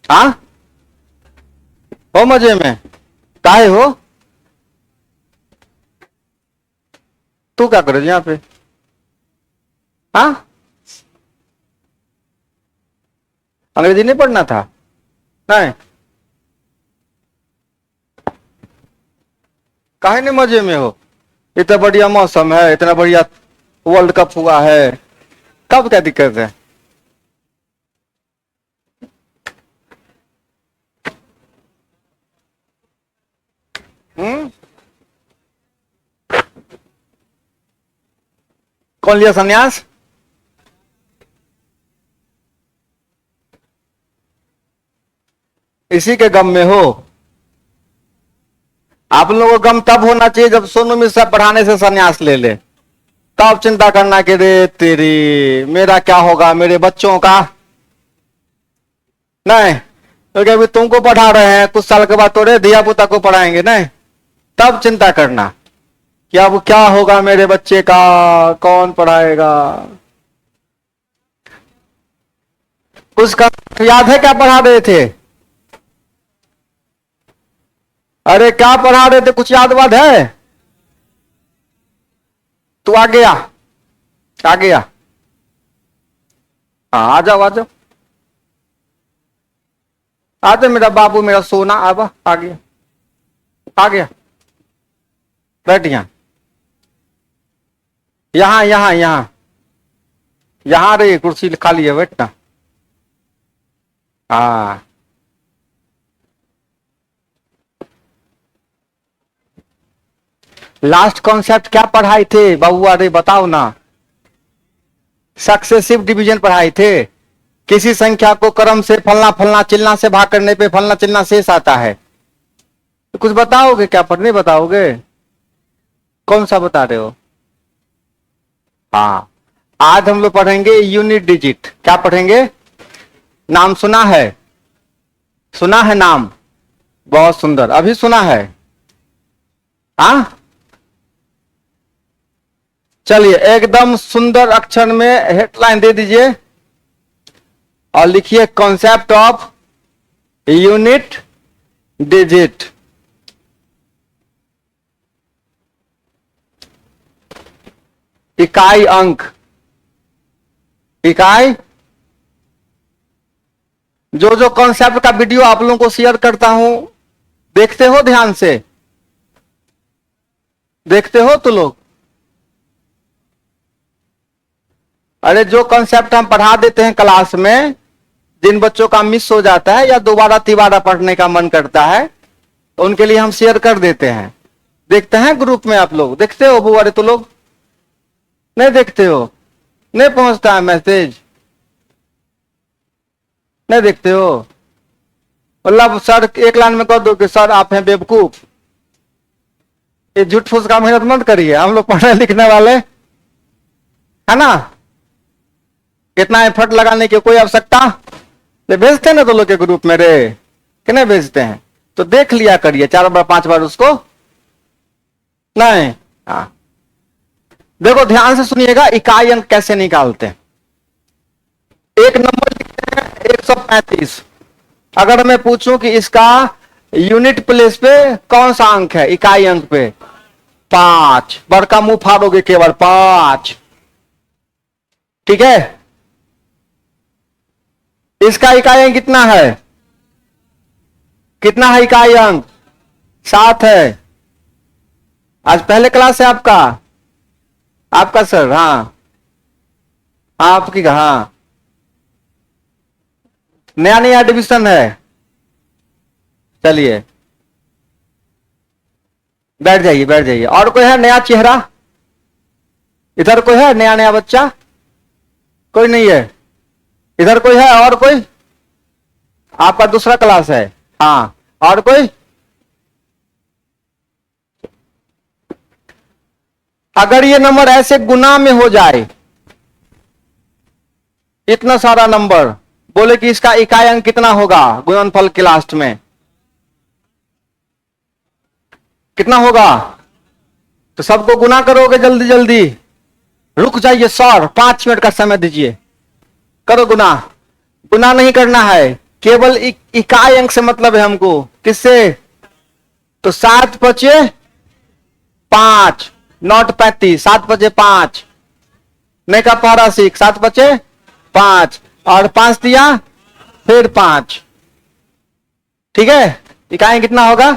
हाँ, हो मजे में? काहे हो? तू क्या करे यहाँ पे? हाँ, अंग्रेजी नहीं पढ़ना था? नहीं, काहे नहीं मजे में हो? इतना बढ़िया मौसम है, इतना बढ़िया वर्ल्ड कप हुआ है, कब क्या दिक्कत है? हम्म, कौन लिया संन्यास? इसी के गम में हो? आप लोगों को गम तब होना चाहिए जब सोनू मिश्रा पढ़ाने से संन्यास ले ले, तब चिंता करना कि रे तेरी, मेरा क्या होगा, मेरे बच्चों का। नहीं, क्योंकि अभी तुमको पढ़ा रहे हैं, कुछ साल के बाद थोड़े धिया पुता को पढ़ाएंगे। नहीं, तब चिंता करना कि अब क्या होगा मेरे बच्चे का, कौन पढ़ाएगा। कुछ का याद है क्या पढ़ा रहे थे? अरे क्या पढ़ा रहे थे, कुछ याद वाद है? तू आ गया? आ गया? हाँ, आ जाओ आ जाओ, आ जाओ मेरा बाबू, मेरा सोना। अब आ गया, आ गया, बैठ यहाँ, यहाँ यहाँ यहाँ यहाँ रे, कुर्सी खाली है, बैठना। हाँ, लास्ट कॉन्सेप्ट क्या पढ़ाए थे बाबू? अरे बताओ ना। सक्सेसिव डिवीजन पढ़ाए थे। किसी संख्या को क्रम से फलना फलना चिलना से भाग करने पे फलना चिलना शेष आता है। तो कुछ बताओगे क्या? पढ़ने बताओगे? कौन सा बता रहे हो? हाँ, आज हम लोग पढ़ेंगे यूनिट डिजिट। क्या पढ़ेंगे? नाम सुना है? सुना है नाम? बहुत सुंदर, अभी सुना है? हाँ, चलिए एकदम सुंदर अक्षर में हेडलाइन दे दीजिए और लिखिए कॉन्सेप्ट ऑफ यूनिट डिजिट। इकाई अंक, इकाई। जो जो कॉन्सेप्ट का वीडियो आप लोगों को शेयर करता हूं, देखते हो ध्यान से? देखते हो तो लोग? अरे जो कॉन्सेप्ट हम पढ़ा देते हैं क्लास में, जिन बच्चों का मिस हो जाता है या दोबारा तिबारा पढ़ने का मन करता है, तो उनके लिए हम शेयर कर देते हैं। देखते हैं ग्रुप में? आप लोग देखते हो? बुआरे तो लोग नहीं देखते हो? नहीं पहुंचता है मैसेज? नहीं देखते हो? मतलब सर एक लाइन में कह दो कि सर आप हैं बेवकूफ। ये झूठ फूस का मेहनत मत करिए, हम लोग पढ़ने लिखने वाले है ना, इतना एफर्ट लगाने की कोई आवश्यकता। ये भेजते हैं ना तो लोग के ग्रुप में रे, कि नहीं भेजते हैं? तो देख लिया करिए 4 बार 5 बार उसको। नहीं, हाँ, देखो ध्यान से सुनिएगा, इकाई अंक कैसे निकालते हैं। एक नंबर लिखते हैं 135। अगर मैं पूछूं कि इसका यूनिट प्लेस पे कौन सा अंक है, इकाई अंक पे? 5। बड़का मुंह फाड़ोगे केवल, 5। ठीक है, इसका इकाई अंक कितना है? कितना है इकाई अंक? 7 है। आज पहले क्लास है आपका? आपका सर? हाँ, आपकी हाँ, नया नया एडमिशन है। चलिए बैठ जाइए, बैठ जाइए। और कोई है नया चेहरा? इधर कोई है नया नया बच्चा? कोई नहीं है? इधर कोई है? और कोई? आपका दूसरा क्लास है? हाँ, और कोई? अगर ये नंबर ऐसे गुना में हो जाए, इतना सारा नंबर, बोले कि इसका इकाई अंक कितना होगा गुणनफल के लास्ट में? कितना होगा? तो सबको गुना करोगे जल्दी जल्दी? रुक जाइए सर, 5 मिनट का समय दीजिए। करो गुना। गुना नहीं करना है, केवल इकाई अंक से मतलब है हमको, किससे? तो 7 पचे 5, नॉट 35, 7 पचे 5, नहीं का पहरा सीख, 7 पचे 5 और 5 दिया फिर 5, ठीक है। इकाई कितना होगा?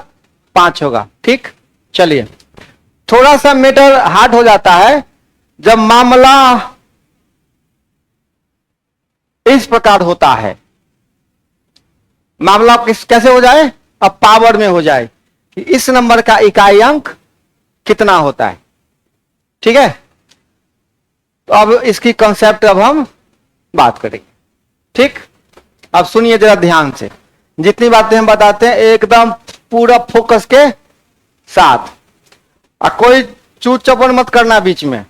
5 होगा, ठीक। चलिए, थोड़ा सा मैटर हार्ड हो जाता है जब मामला इस प्रकार होता है। मामला कैसे हो जाए? अब पावर में हो जाए कि इस नंबर का इकाई अंक कितना होता है, ठीक है। तो अब इसकी कॉन्सेप्ट अब हम बात करेंगे, ठीक। अब सुनिए जरा ध्यान से, जितनी बातें हम बताते हैं एकदम पूरा फोकस के साथ, और कोई चूत चपड़ मत करना बीच में।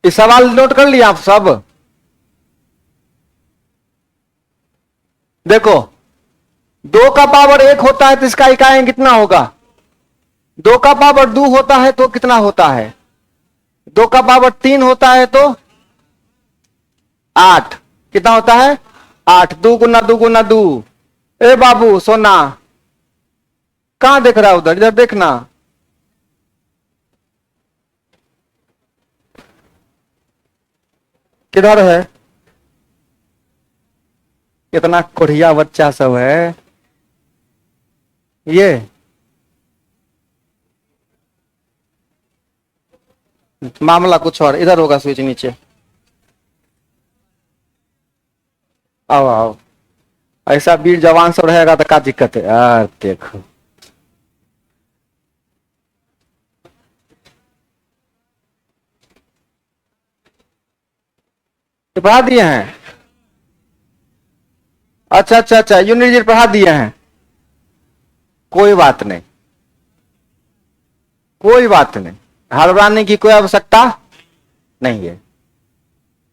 ये सवाल नोट कर लिया आप सब? देखो, 2 का पावर 1 होता है तो इसका इकाई कितना होगा? 2 का पावर 2 होता है तो कितना होता है? 2 का पावर 3 होता है तो 8, कितना होता है? 8, 2 गुना 2 गुना 2। ए बाबू सोना, कहां देख रहा है? उधर, इधर देखना। किधर है? कितना कोढ़िया बच्चा सब है ये। मामला कुछ और, इधर होगा स्विच नीचे। आओ आओ, ऐसा वीर जवान सब रहेगा तो क्या दिक्कत है यार। देखो, पढ़ा दिए हैं? अच्छा अच्छा अच्छा, यूनिट जी पढ़ा दिए हैं, कोई बात नहीं, कोई बात नहीं, घबराने की कोई आवश्यकता नहीं है,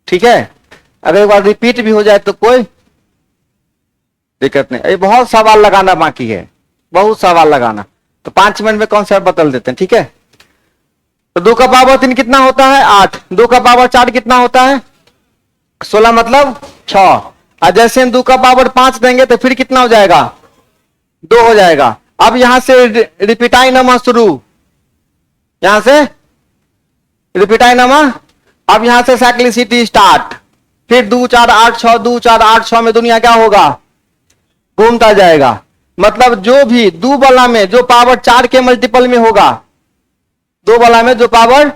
ठीक है। अगर एक बार रिपीट भी हो जाए तो कोई दिक्कत नहीं। ये बहुत सवाल लगाना बाकी है, बहुत सवाल लगाना, तो 5 मिनट में कॉन्सेप्ट बदल देते हैं, ठीक है। तो 2 का पावर 3 कितना होता है? 8। 2 का पावर 4 कितना होता है? 16 मतलब 6। और जैसे हम 2 का पावर 5 देंगे तो फिर कितना हो जाएगा? 2 हो जाएगा। अब यहां से रिपीटाई नमा शुरू, यहां से रिपीटाई नमा। अब यहां से साइक्लिसिटी स्टार्ट, फिर 2 4 8 6, 2 4 8 6 में दुनिया क्या होगा? घूमता जाएगा। मतलब जो भी 2 वाला में जो पावर 4 के मल्टीपल में होगा, 2 वाला में जो पावर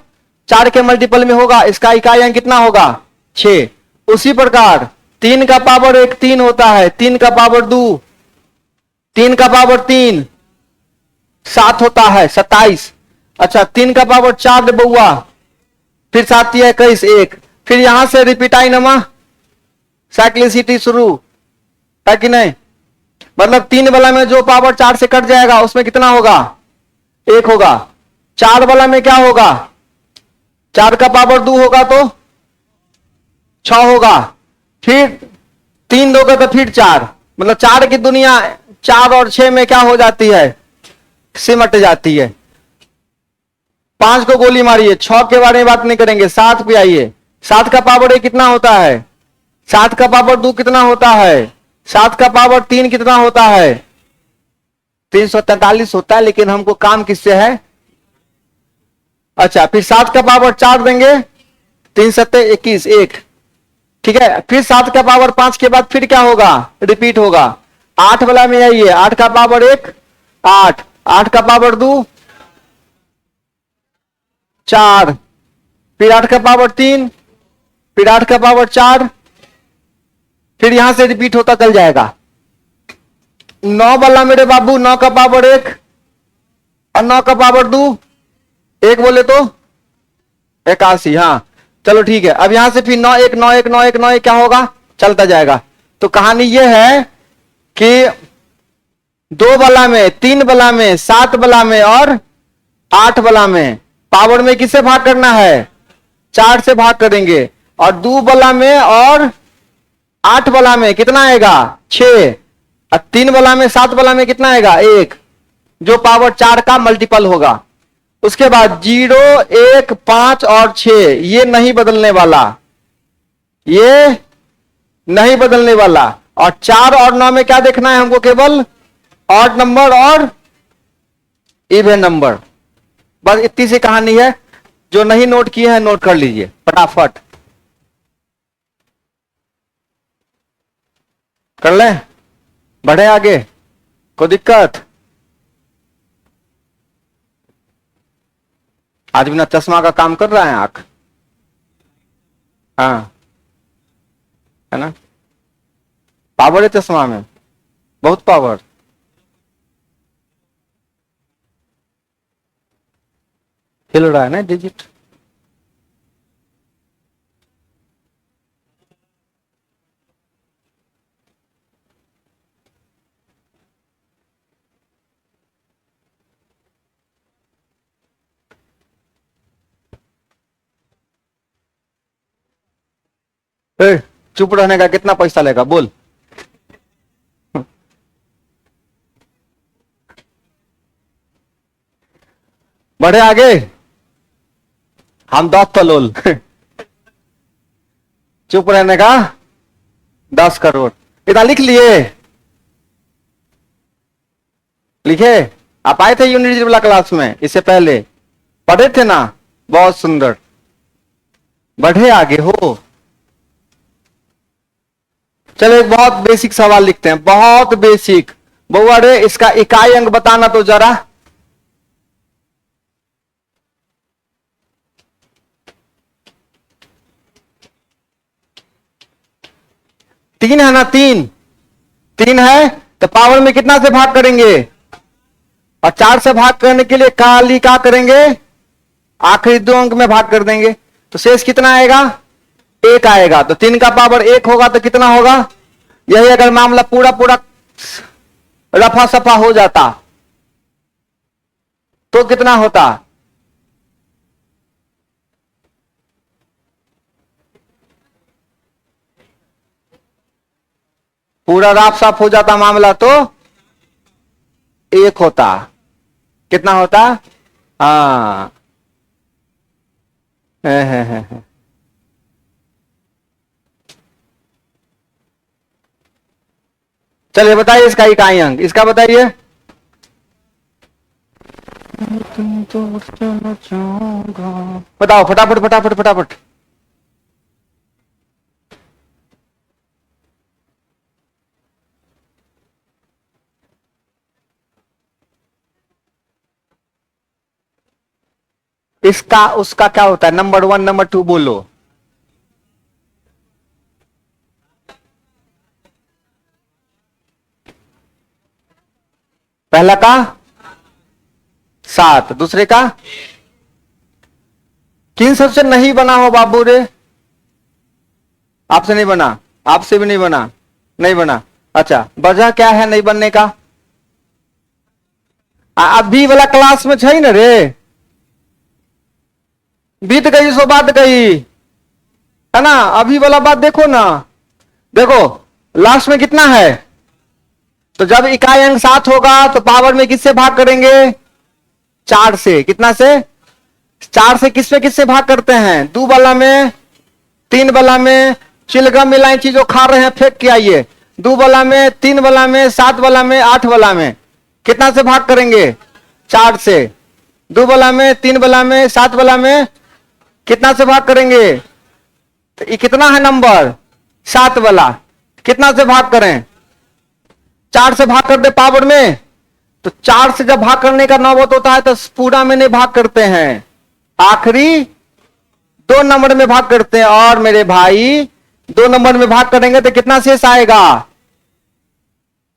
4 के मल्टीपल में होगा, इसका इकाई अंक कितना होगा? 6। उसी प्रकार 3 का पावर 1 3 होता है, 3 का पावर 2, 3 का पावर 3 7 होता है, 27। अच्छा, 3 का पावर 4 बउआ, फिर 7 21 1, फिर यहां से रिपीटाई नमा साइक्लिसिटी शुरू है कि नहीं। मतलब 3 वाला में जो पावर 4 से कट जाएगा उसमें कितना होगा? 1 होगा। 4 वाला में क्या होगा? 4 का पावर 2 होगा तो 6 होगा, फिर 3 दोगे तो फिर 4, मतलब 4 की दुनिया 4 और 6 में क्या हो जाती है? सिमट जाती है। 5 को गोली मारिए, 6 के बारे में बात नहीं करेंगे, 7 पे आइए। 7 का पावर 1 कितना होता है? 7 का पावर 2 कितना होता है? 7 का पावर 3 कितना होता है? 343 होता है, लेकिन हमको काम किससे है? अच्छा, फिर 7 का पावर 4 देंगे, 3 7 21 1, ठीक है। फिर 7 का पावर 5 के बाद फिर क्या होगा? रिपीट होगा। 8 वाला में आइए, 8 का पावर 1 8, 8 का पावर 2 4, फिर 8 का पावर 3, फिर 8 का पावर 4, फिर यहां से रिपीट होता चल जाएगा। 9 वाला मेरे बाबू, 9 का पावर 1 और 9 का पावर 2, 1 बोले तो 81, हाँ चलो ठीक है। अब यहां से फिर 9 1 9 1 9 1 9 1 क्या होगा? चलता जाएगा। तो कहानी यह है कि 2 वाला में, 3 वाला में, 7 वाला में और 8 वाला में पावर में किससे भाग करना है? 4 से भाग करेंगे। और 2 वाला में और 8 वाला में कितना आएगा? 6। और 3 वाला में 7 वाला में कितना आएगा? 1, जो पावर 4 का मल्टीपल होगा। उसके बाद 0 1 5 और 6 ये नहीं बदलने वाला, ये नहीं बदलने वाला। और 4 और 9 में क्या देखना है हमको? केवल ऑड नंबर और इवन नंबर। बस इतनी सी कहानी है। जो नहीं नोट किए हैं नोट कर लीजिए फटाफट। कर लें? बढ़े आगे? कोई दिक्कत? आज बिना चश्मा का काम कर रहा है आंख? हाँ, है ना? पावर है चश्मा में, बहुत पावर। हिल रहा है ना डिजिट। चुप रहने का कितना पैसा लेगा बोल? बढ़े आगे? हम 10 तलोल चुप रहने का 10 करोड़। इतना लिख लिए? लिखे? आप आए थे यूनिवर्सिटी वाला क्लास में इससे पहले? पढ़े थे ना? बहुत सुंदर। बढ़े आगे हो। चलो एक बहुत बेसिक सवाल लिखते हैं, बहुत बेसिक। बउआ रे इसका इकाई अंक बताना तो जरा। तीन है ना? तीन। तीन है तो पावर में कितना से भाग करेंगे? और 4 से भाग करने के लिए काली का करेंगे? आखिरी 2 अंक में भाग कर देंगे। तो शेष कितना आएगा? 1 आएगा। तो 3 का पावर 1 होगा तो कितना होगा? यही अगर मामला पूरा पूरा रफा सफा हो जाता तो कितना होता? पूरा राफ साफ हो जाता मामला तो 1 होता। कितना होता? हाँ, है। चलिए बताइए इसका इकाई अंक, इसका बताइए। बताओ फटाफट फटाफट फटाफट। इसका उसका क्या होता है? नंबर 1 नंबर 2 बोलो। पहला का 7, दूसरे का? किन सबसे नहीं बना हो बाबू रे? आपसे नहीं बना, आपसे भी नहीं बना, नहीं बना। अच्छा, वजह क्या है नहीं बनने का? अभी वाला क्लास में छै न रे? बीत गई सो बात गई, है ना? अभी वाला बात देखो ना। देखो लास्ट में कितना है? तो जब इकाई अंक 7 होगा तो पावर में किससे भाग करेंगे? 4 से। कितना से? 4 से किससे भाग करते हैं? 2 वाला में, 3 वाला में। चिलगम इलायची जो खा रहे हैं फेंक के आइए। 2 वाला में, 3 वाला में, 7 वाला में, 8 वाला में। कितना से भाग करेंगे? 4 से। 2 वाला में, 3 वाला में, 7 वाला में कितना से भाग करेंगे? तो ये कितना है नंबर? 7 वाला। कितना से भाग करें? 4 से भाग कर दे पावर में। तो 4 से जब भाग करने का नौबत होता है तो पूरा में नहीं भाग करते हैं, आखिरी 2 नंबर में भाग करते हैं। और मेरे भाई 2 नंबर में भाग करेंगे तो कितना शेष आएगा?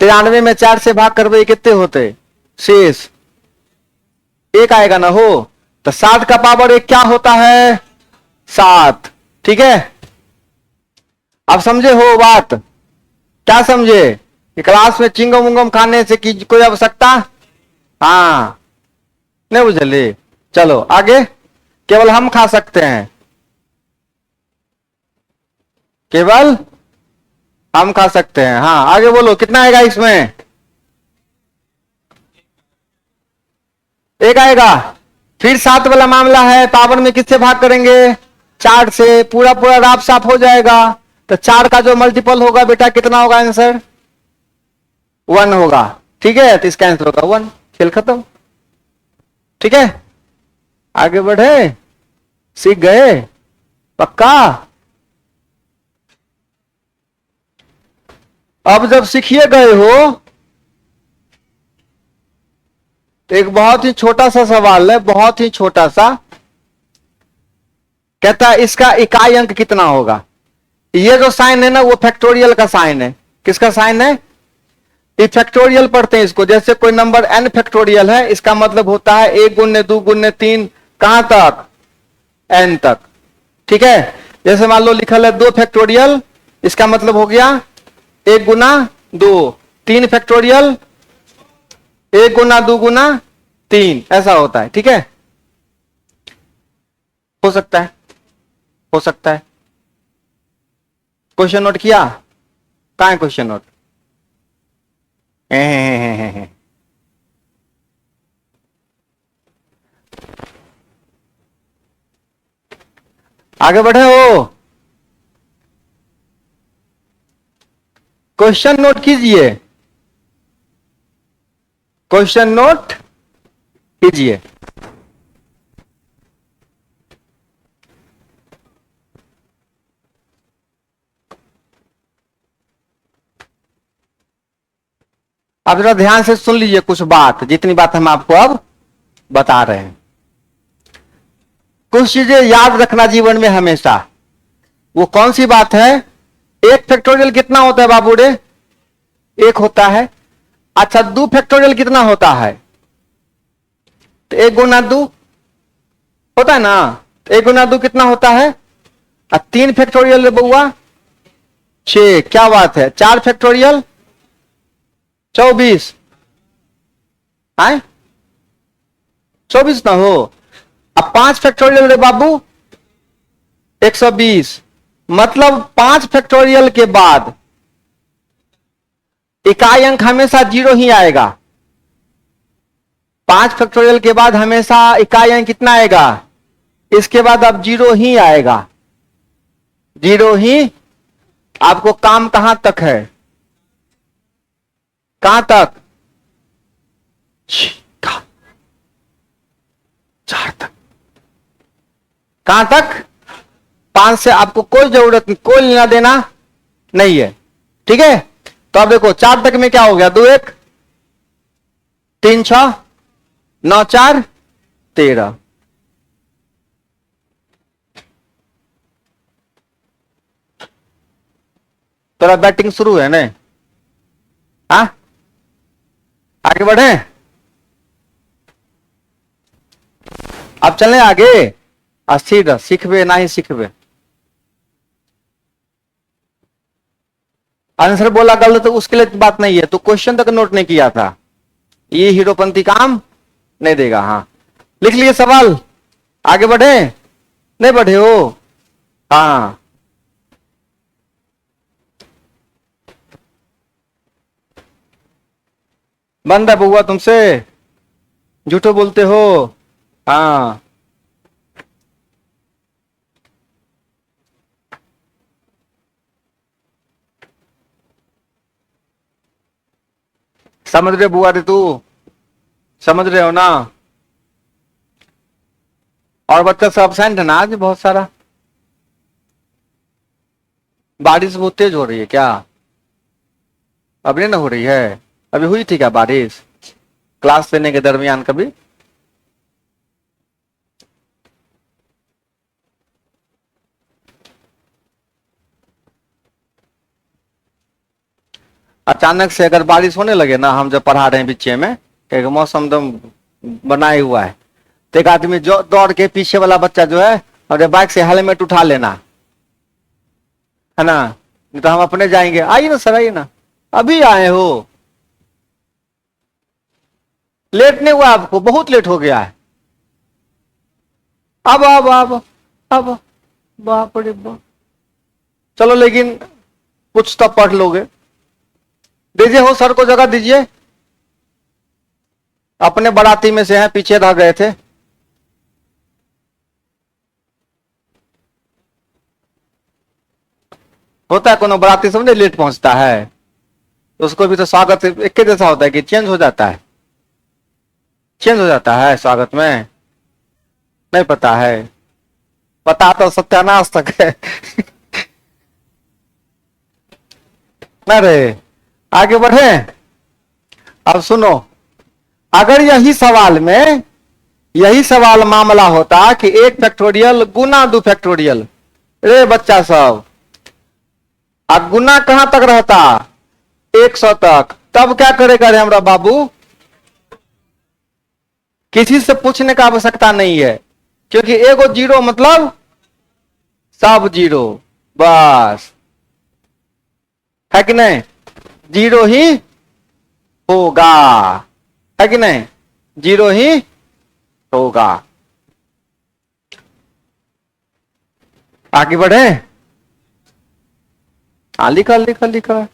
93 में 4 से भाग करवे कितने होते शेष? 1 आएगा ना हो। तो 7 का पावर 1 क्या होता है? 7। ठीक है, अब समझे हो बात? क्या समझे कि क्लास में चिंगम उंगम खाने से की कोई आवश्यकता? हाँ, नहीं बुझले? चलो आगे। केवल हम खा सकते हैं, केवल हम खा सकते हैं। हाँ आगे बोलो कितना आएगा इसमें? 1 आएगा। फिर 7 वाला मामला है, पावर में किससे भाग करेंगे? 4 से पूरा पूरा राफ साफ हो जाएगा। तो 4 का जो मल्टीपल होगा बेटा कितना होगा आंसर? 1 होगा। ठीक है, तो इसका आंसर होगा 1। खेल खत्म। ठीक है, आगे बढ़े, सीख गए पक्का। अब जब सीखिए गए हो तो एक बहुत ही छोटा सा सवाल है, बहुत ही छोटा सा। कहता है इसका इकाई अंक कितना होगा। ये जो साइन है ना वो फैक्टोरियल का साइन है। किसका साइन है? ये फैक्टोरियल पढ़ते हैं इसको। जैसे कोई नंबर n फैक्टोरियल है, इसका मतलब होता है 1 गुने 2 गुने 3 कहां तक? n तक। ठीक है, जैसे मान लो लिखल है 2 फैक्टोरियल, इसका मतलब हो गया 1 गुना 2। 3 फैक्टोरियल 1 गुना 2 गुना 3, ऐसा होता है। ठीक है, हो सकता है, हो सकता है। क्वेश्चन नोट किया? कहां है क्वेश्चन नोट? आगे बढ़े हो, क्वेश्चन नोट कीजिए, क्वेश्चन नोट कीजिए। अब जरा ध्यान से सुन लीजिए कुछ बात, जितनी बात हम आपको अब बता रहे हैं। कुछ चीजें याद रखना जीवन में हमेशा। वो कौन सी बात है? 1 फैक्टोरियल कितना होता है बाबू रे? 1 होता है। अच्छा, 2 फैक्टोरियल कितना होता है? तो 1 गुना 2 होता है ना। 1 गुना 2 कितना होता है? 3 फैक्टोरियल रे बउआ 6। क्या बात है? 4 फैक्टोरियल 24 है, 24 ना हो। अब 5 फैक्टोरियल रे बाबू 120। मतलब 5 फैक्टोरियल के बाद इकाई अंक हमेशा 0 ही आएगा। 5 फैक्टोरियल के बाद हमेशा इकाई अंक कितना आएगा? इसके बाद अब 0 ही आएगा, 0 ही। आपको काम कहां तक है? कहां तक? 4 तक। कहां तक? 5 से आपको कोई जरूरत नहीं, कोई लेना देना नहीं है। ठीक है, तो अब देखो 4 तक में क्या हो गया? 2 1 3 6 9 4 13। तेरा बैटिंग शुरू है ना? हाँ, आगे बढ़े, अब चलें आगे। अस्थिर सीखबे ना ही सीखबे। आंसर बोला गलत तो उसके लिए बात नहीं है, तो क्वेश्चन तक नोट नहीं किया था, ये हीरोपंती काम नहीं देगा। हाँ, लिख लिए सवाल, आगे बढ़े, नहीं बढ़े हो? हाँ, बंद है बुआ तुमसे, झूठो बोलते हो। हाँ, समझ रहे बुआ रे, तू समझ रहे हो ना? और बच्चा सब एब्सेंट है ना आज बहुत सारा। बारिश बहुत तेज हो रही है क्या? अभी नहीं ना हो रही है? अभी हुई थी क्या बारिश क्लास लेने के दरमियान कभी? अचानक से अगर बारिश होने लगे ना, हम जब पढ़ा रहे हैं पीछे में, एक मौसम एकदम बनाए हुआ है, तो एक आदमी जो दौड़ के पीछे वाला बच्चा जो है और बाइक से हेलमेट उठा लेना है ना, नहीं तो हम अपने जाएंगे। आइए ना सर, आइए ना, अभी आए हो, लेट नहीं हुआ आपको? बहुत लेट हो गया है। अब बाप रे बाप, चलो लेकिन कुछ तो पढ़ लोगे। दीजिए हो सर को जगह दीजिए, अपने बाराती में से हैं, पीछे रह गए थे। होता है कोनो बराती समझे लेट पहुंचता है तो उसको भी तो स्वागत एक के जैसा होता है कि चेंज हो जाता है, चेंज हो जाता है स्वागत में, नहीं पता है, पता तो सत्यानाश तक है। ना रे, आगे बढ़े। अब सुनो, अगर यही सवाल मामला होता कि 1 फैक्टोरियल गुना 2 फैक्टोरियल, रे बच्चा सब, अब गुना कहां तक रहता, 100 तक, तब क्या करेगा रे हमारा बाबू, किसी से पूछने का आवश्यकता नहीं है, क्योंकि एगो जीरो मतलब सब जीरो, बस, है कि नहीं, जीरो ही होगा, है कि नहीं, जीरो ही होगा। आगे बढ़े। हाँ लिखा लिखा लिखा।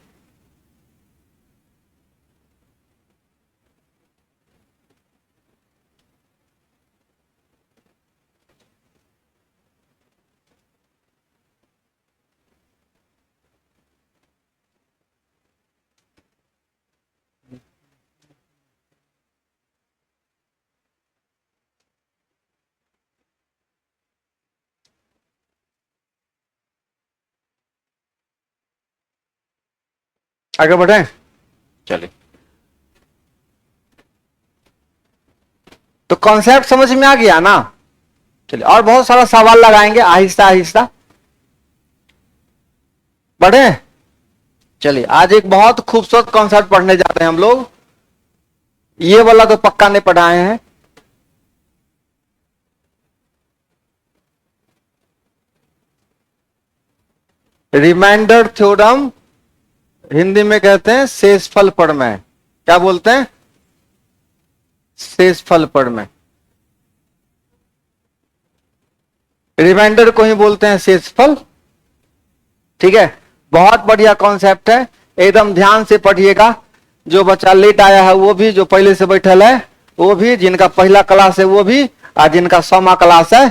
आगे बढ़े, चलिए। तो कॉन्सेप्ट समझ में आ गया ना। चलिए, और बहुत सारा सवाल लगाएंगे आहिस्ता आहिस्ता, बढ़े। चलिए, आज एक बहुत खूबसूरत कॉन्सेप्ट पढ़ने जा रहे हैं हम लोग। ये वाला तो पक्का नहीं पढ़ाए हैं। रिमाइंडर थ्योरम, हिंदी में कहते हैं शेषफल प्रमेय। क्या बोलते हैं, शेषफल प्रमेय। रिमाइंडर को ही बोलते हैं शेषफल, ठीक है। बहुत बढ़िया कॉन्सेप्ट है, एकदम ध्यान से पढ़िएगा। जो बच्चा लेट आया है वो भी, जो पहले से बैठल है वो भी, जिनका पहला क्लास है वो भी, और जिनका 100वां क्लास है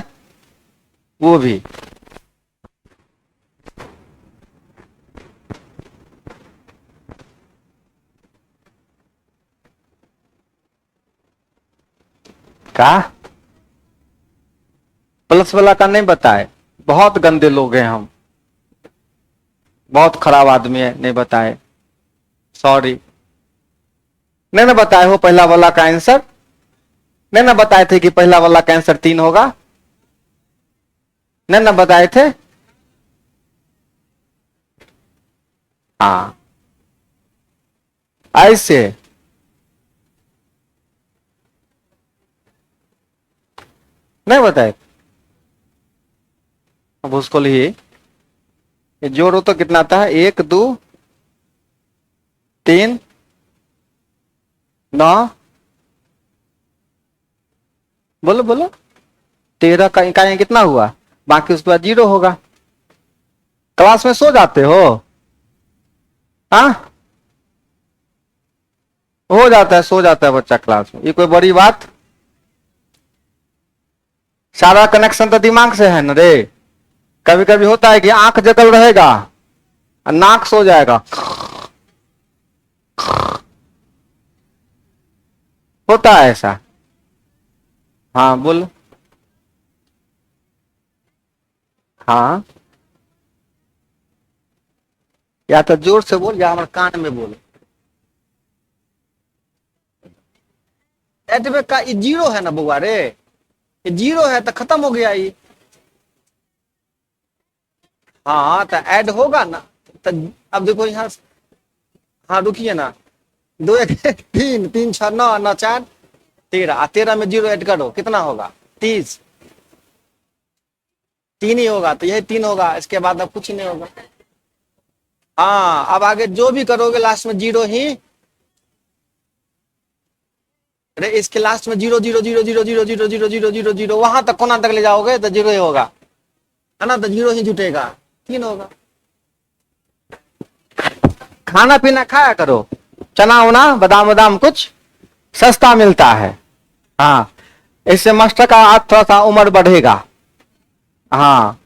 वो भी। का प्लस वाला का नहीं बताए, बहुत गंदे लोग हैं हम, बहुत खराब आदमी है, नहीं बताए, सॉरी। नहीं ना बताए हो पहला वाला का आंसर, नहीं ना बताए थे कि पहला वाला का आंसर 3 होगा, नहीं ना बताए थे। हाँ, ऐसे नहीं बताए। अब उसको लिए जोड़ो तो कितना आता है, 1 2 3 9, बोलो बोलो, 13 का इकाई कितना हुआ, बाकी उसके बाद 0 होगा। क्लास में सो जाते हो, हाँ, हो जाता है, सो जाता है बच्चा क्लास में, ये कोई बड़ी बात। सारा कनेक्शन तो दिमाग से है ना रे। कभी कभी होता है कि आंख जगल रहेगा और नाक सो जाएगा, होता है ऐसा। हाँ बोल, हाँ, या तो जोर से बोल या हमारे कान में बोल। एट का ये 0 है ना बुआ रे, ये 0 है तो खत्म हो गया ये। हाँ तो ऐड होगा ना, तो अब देखो यहाँ, हाँ रुकिए ना, 2 1 3 3 6 9 9 4 13, 13 में 0 ऐड करो कितना होगा, 30, 3 ही होगा, तो यही 3 होगा, इसके बाद अब कुछ नहीं होगा। हाँ, अब आगे जो भी करोगे लास्ट में 0 ही, अरे इसके लास्ट में 0 0 0 0 0 0 0 0 0 0 वहां तक कोना तक ले जाओगे तो 0 ही होगा, है ना, तो 0 ही जुटेगा, 3 होगा। खाना पीना खाया करो, चना वना बादाम बादाम कुछ सस्ता मिलता है। हाँ, इससे मास्टर का आज थोड़ा सा उम्र बढ़ेगा। हाँ,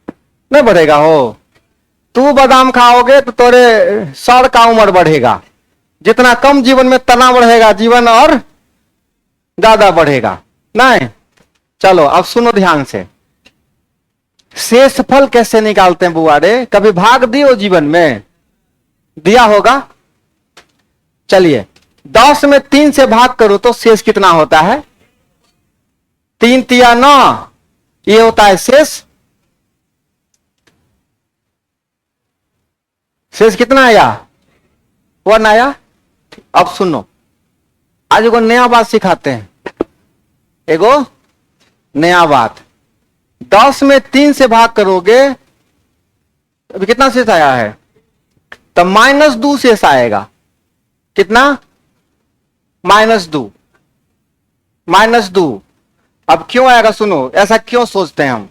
नहीं बढ़ेगा हो, तू बादाम खाओगे तो तेरे सर का उम्र बढ़ेगा। जितना कम जीवन में तनाव बढ़ेगा, जीवन और ज्यादा बढ़ेगा। नहीं, चलो अब सुनो ध्यान से। शेषफल कैसे निकालते हैं बुआ रे? कभी भाग दियो जीवन में? दिया होगा। चलिए 10 में 3 से भाग करो तो शेष कितना होता है? 3 तिया 9, ये होता है शेष। शेष कितना आया? 1 आया। अब सुनो, आज एगो नया बात सिखाते हैं, एगो नया बात। 10 में 3 से भाग करोगे, अभी कितना शेष आया है? तो -2 शेष आएगा। कितना? -2। -2 अब क्यों आएगा? सुनो, ऐसा क्यों सोचते हैं हम?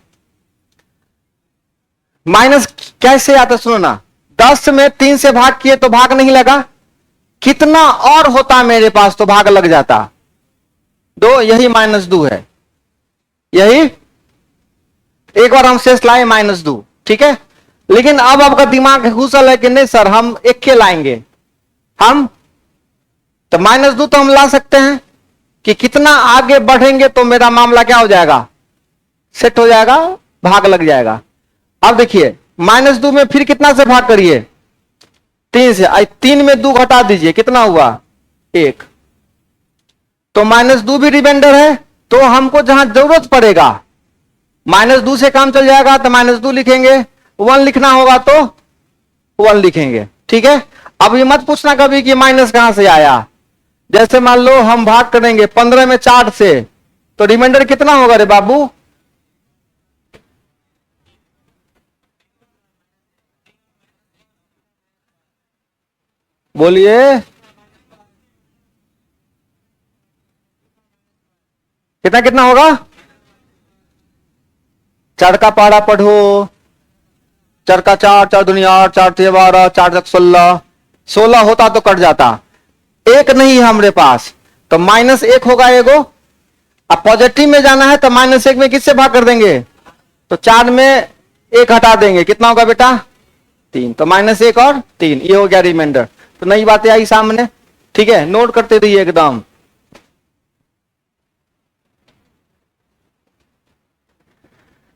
माइनस कैसे आता? सुनो ना, 10 में 3 से भाग किए तो भाग नहीं लगा। कितना और होता मेरे पास तो भाग लग जाता। 2, यही -2 है। यही एक बार हम शेष लाए -2, ठीक है। लेकिन अब आपका दिमाग घुसल है कि नहीं सर हम एक के लाएंगे। हम तो -2 तो हम ला सकते हैं कि कितना आगे बढ़ेंगे तो मेरा मामला क्या हो जाएगा? सेट हो जाएगा, भाग लग जाएगा। अब देखिए -2 में फिर कितना से भाग करिए? 3 से। 3 में 2 घटा दीजिए, कितना हुआ? 1। तो -2 भी रिमाइंडर है। तो हमको जहां जरूरत पड़ेगा -2 से काम चल जाएगा तो -2 लिखेंगे। 1 लिखना होगा तो 1 लिखेंगे, ठीक है। अब ये मत पूछना कभी कि माइनस कहां से आया। जैसे मान लो हम भाग करेंगे 15 में 4 से, तो रिमाइंडर कितना होगा रे बाबू? बोलिए। कितना कितना होगा? 4 का पहाड़ा पढ़ो। 4 का 4, 4 दुनिया 8, 4 तिया 12, 4 तक 16। 16 होता तो कट जाता। 1 नहीं है हमारे पास, तो -1 होगा एगो। अब पॉजिटिव में जाना है तो -1 में किससे भाग कर देंगे? तो 4 में 1 हटा देंगे, कितना होगा बेटा? 3। तो -1 और 3, ये हो गया रिमाइंडर। तो नई बातें आई सामने, ठीक है। नोट करते रहिए एकदम।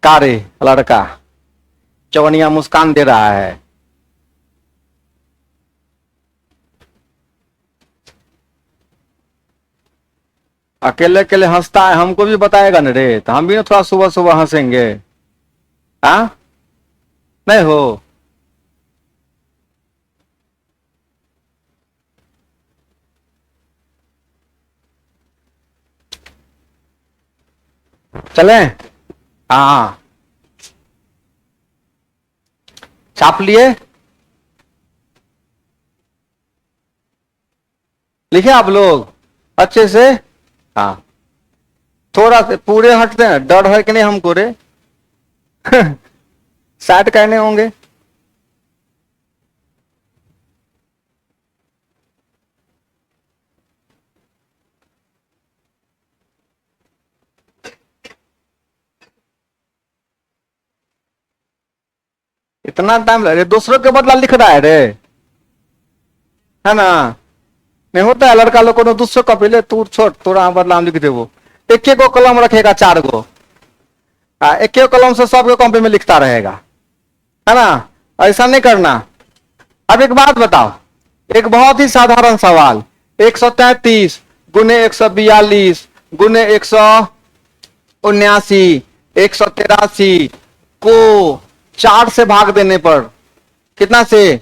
कारे लड़का चवनिया मुस्कान दे रहा है। अकेले अकेले हंसता है, हमको भी बताएगा ना रे, तो हम भी ना थोड़ा सुबह सुबह हंसेंगे। हाँ नहीं हो? चले? हाँ, छाप लिए? लिखे आप लोग अच्छे से? हाँ, थोड़ा से पूरे हटते हैं, डर है कि नहीं हमको रे? शायद कहने होंगे। इतना टाइम लगे? दूसरों के बदला लिख रहा है रे, है ना? नहीं होता है लड़का लोग को, दूसरों कॉपी ले, तू छोड़, थोड़ा बदला लिख दे। वो एक एक कलम रखेगा, 4 गो। एक एक कलम से सबके कॉपी में लिखता रहेगा, है ना? ऐसा नहीं करना। अब एक बात बताओ, एक बहुत ही साधारण सवाल। 133 गुने 142 गुने 179 183 को 4 से भाग देने पर, कितना से?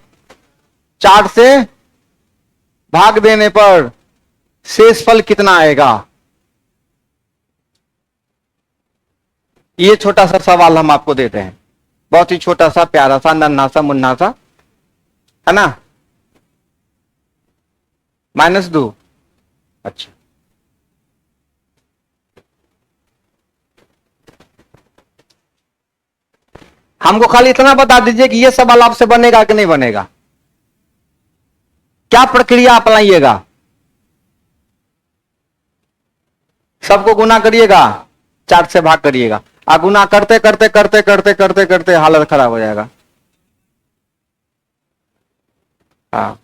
4 से भाग देने पर शेषफल कितना आएगा? ये छोटा सा सवाल हम आपको देते हैं, बहुत ही छोटा सा, प्यारा सा, नन्हा सा, मुन्ना सा, है ना? -2। अच्छा, हमको खाली इतना बता दीजिए कि ये सवाल आपसे बनेगा कि नहीं बनेगा। क्या प्रक्रिया अपनाइएगा? सबको गुना करिएगा, 4 से भाग करिएगा, गुना करते करते करते करते करते करते हालत खराब हो जाएगा। हाँ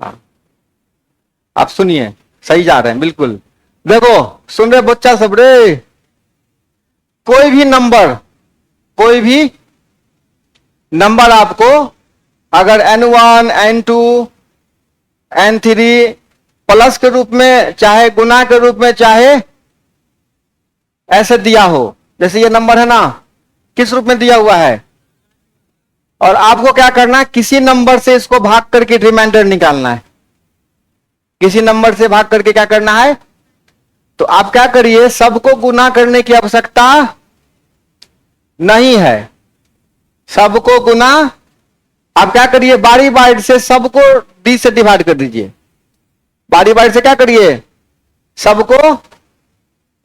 हाँ, आप सुनिए, सही जा रहे हैं बिल्कुल। देखो, सुन रहे बच्चा सब रे, कोई भी नंबर, कोई भी नंबर आपको अगर n1 n2 n3 प्लस के रूप में, चाहे गुना के रूप में, चाहे ऐसे दिया हो, जैसे ये नंबर है ना, किस रूप में दिया हुआ है, और आपको क्या करना है, किसी नंबर से इसको भाग करके रिमाइंडर निकालना है। किसी नंबर से भाग करके क्या करना है, तो आप क्या करिए, सबको गुना करने की आवश्यकता नहीं है। सबको गुना, आप क्या करिए, बारी बारी से सबको डी से डिवाइड कर दीजिए। बारी बारी से क्या करिए, सबको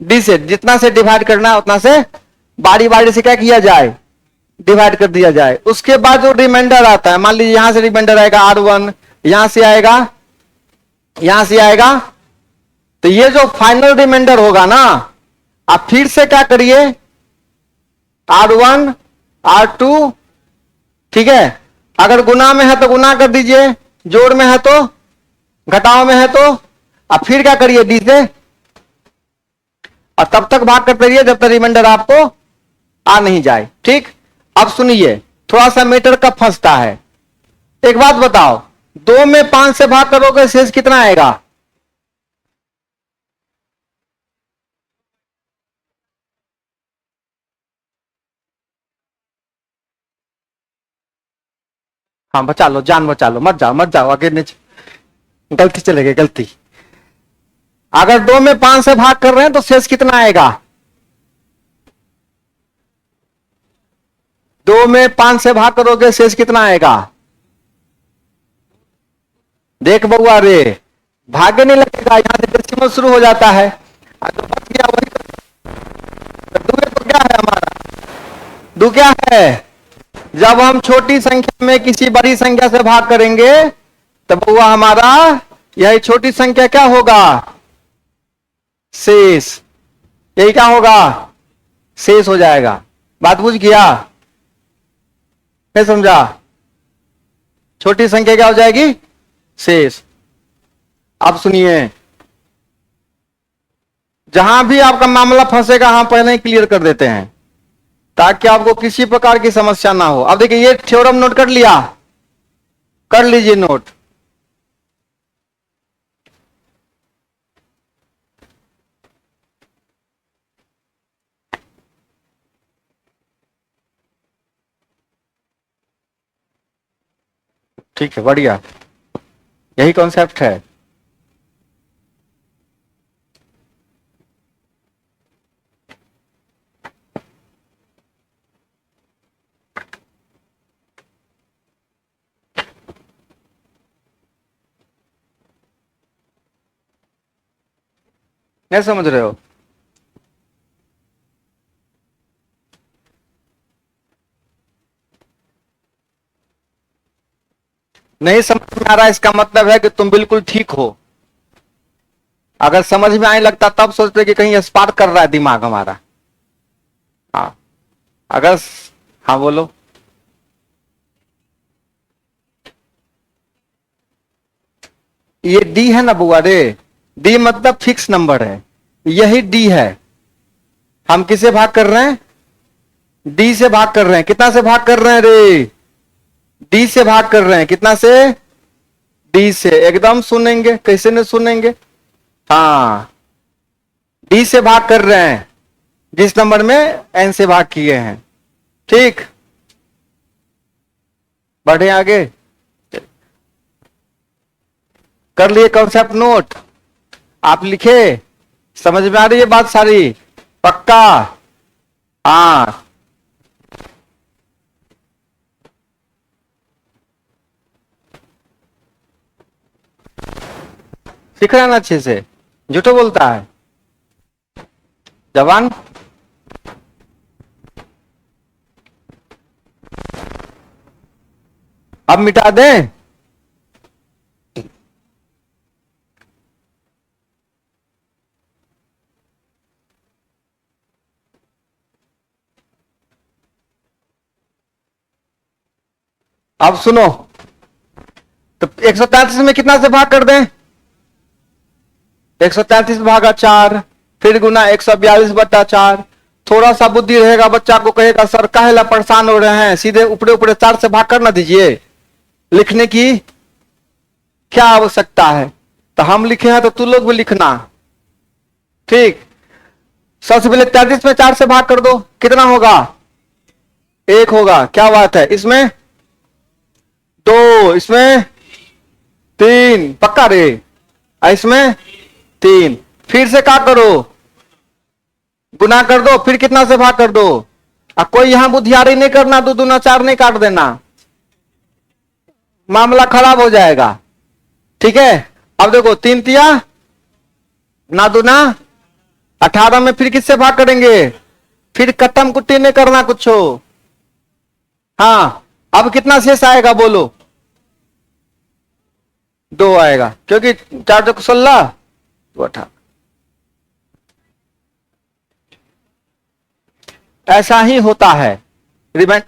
डी से, जितना से डिवाइड करना है उतना से बारी बारी से क्या किया जाए, डिवाइड कर दिया जाए। उसके बाद जो रिमाइंडर आता है, मान लीजिए यहां से रिमाइंडर आएगा R1, यहां से आएगा, यहां से आएगा, तो ये जो फाइनल रिमाइंडर होगा ना, आप फिर से क्या करिए, R1 R2, ठीक है, अगर गुना में है तो गुना कर दीजिए, जोड़ में है तो, घटाओ में है तो, अब फिर क्या करिए, डी से, और तब तक भाग करते रहिए जब तक रिमाइंडर आपको आ नहीं जाए। ठीक, अब सुनिए, थोड़ा सा मीटर कब फंसता है। एक बात बताओ, 2 में 5 से भाग करोगे शेष कितना आएगा, हाँ बचा लो, जान बचा लो, मत जाओ मत जाओ आगे नीचे, गलती चले गई, गलती। अगर 2 में 5 से भाग कर रहे हैं तो शेष कितना आएगा, 2 में 5 से भाग करोगे शेष कितना आएगा, देख बउआ रे, भाग्य नहीं लगेगा, यहां से डेसिमल शुरू हो जाता है, अगर बच गया वही तो दू तो क्या है हमारा, दू क्या है, जब हम छोटी संख्या में किसी बड़ी संख्या से भाग करेंगे तब हुआ हमारा, यही छोटी संख्या क्या होगा, शेष, यही क्या होगा, शेष हो जाएगा। बात बुझ गया, नहीं समझा, छोटी संख्या क्या हो जाएगी, शेष। अब सुनिए, जहां भी आपका मामला फंसेगा हम पहले ही क्लियर कर देते हैं ताकि आपको किसी प्रकार की समस्या ना हो। अब देखिए, ये थ्योरम नोट कर लिया, कर लीजिए नोट। ठीक है, बढ़िया, यही कॉन्सेप्ट है। नहीं समझ रहे हो, नहीं समझ में आ रहा, इसका मतलब है कि तुम बिल्कुल ठीक हो। अगर समझ में आने लगता तब सोचते कि कहीं स्पार्क कर रहा है दिमाग हमारा। हाँ, अगर, हाँ बोलो, ये डी है ना बुआ रे, डी मतलब फिक्स नंबर है, यही डी है। हम किसे भाग कर रहे हैं, डी से भाग कर रहे हैं। कितना से भाग कर रहे हैं रे, डी से भाग कर रहे हैं। कितना से, डी से। एकदम सुनेंगे, कैसे नहीं सुनेंगे, हाँ, डी से भाग कर रहे हैं, जिस नंबर में एन से भाग किए हैं। ठीक, बढ़े आगे, कर लिए कॉन्सेप्ट नोट, आप लिखे, समझ में आ रही है बात सारी, पक्का, हाँ। सीख रहे हैं ना अच्छे से, झूठो बोलता है जवान। अब मिटा दें, अब सुनो, तो 133 में कितना से भाग कर दें? 133 भागा 4, फिर गुना 142/4। थोड़ा सा बुद्धि रहेगा, बच्चा को कहेगा सर काहेला परेशान हो रहे हैं, सीधे ऊपरे ऊपरे 4 से भाग कर ना दीजिए, लिखने की क्या आवश्यकता है? तो हम लिखे हैं तो तू लोग भी लिखना, ठीक। सबसे पहले 33 में 4 से भाग कर दो, कितना होगा? 1 होगा। क्या बात है? इसमें 2, इसमें 3, पक्का रे? इसमें 3, फिर से क्या करो? गुना कर दो, फिर कितना से भाग कर दो? कोई यहां बुद्धियारी नहीं करना, 2 दूना 4 नहीं काट देना, मामला खराब हो जाएगा, ठीक है। अब देखो 3 तिया ना दूना 18 में फिर किससे भाग करेंगे? फिर कट्टम कुट्टी नहीं करना कुछ हो। हाँ, अब कितना शेष आएगा बोलो? 2 आएगा, क्योंकि 4 2 16 तो 18। ऐसा ही होता है। रिमाइंड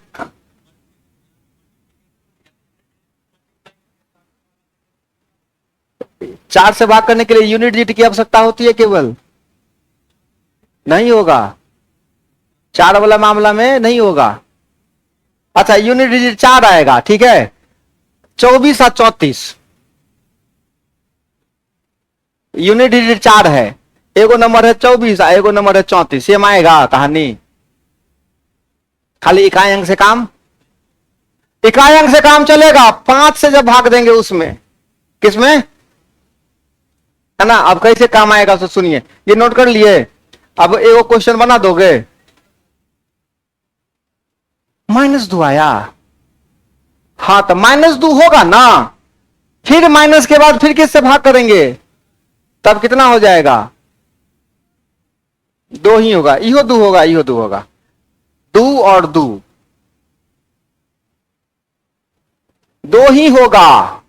4 से भाग करने के लिए यूनिट डिजिट की आवश्यकता होती है केवल, नहीं होगा 4 वाला मामला में नहीं होगा। अच्छा, यूनिट डिजिट 4 आएगा, ठीक है। 24 और 34 यूनिट डिजिट 4 है, एगो नंबर है 24 और एगो नंबर है 34, सेम आएगा कहानी। खाली इकाई अंक से काम, इकाई अंक से काम चलेगा। 5 से जब भाग देंगे उसमें, किसमें, है ना। अब कैसे काम आएगा तो सुनिए, ये नोट कर लिए। अब एगो क्वेश्चन बना दोगे, -2 आया, हाँ तो -2 होगा ना, फिर माइनस के बाद फिर किससे भाग करेंगे? तब कितना हो जाएगा? 2 ही होगा, इहो 2 होगा, इहो 2 होगा, 2 और 2, 2 ही होगा,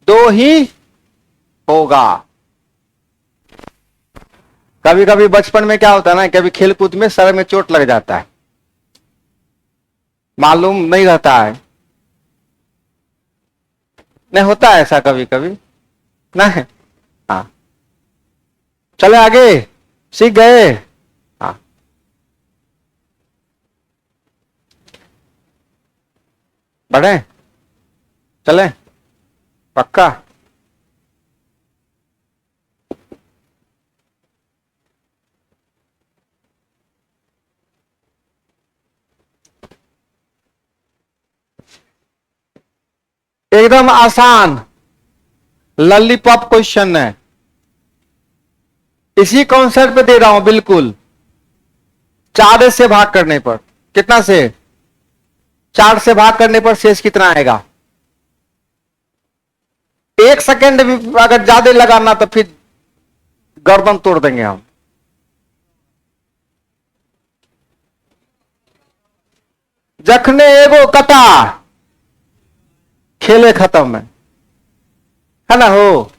2 ही होगा। कभी कभी बचपन में क्या होता है ना, कभी खेल कूद में सर में चोट लग जाता है, मालूम नहीं रहता है, नहीं होता है ऐसा कभी कभी, नहीं। हाँ, चले आगे, सीख गए। हाँ, बढ़े, चले, पक्का। एकदम आसान लॉलीपॉप क्वेश्चन है, इसी कॉन्सेप्ट पे दे रहा हूं बिल्कुल। 4 से भाग करने पर कितना से, 4 से भाग करने पर शेष कितना आएगा? 1 सेकेंड भी अगर ज्यादा लगाना तो फिर गर्दन तोड़ देंगे हम। जखने एगो कटा खेले खत्म है ना हो।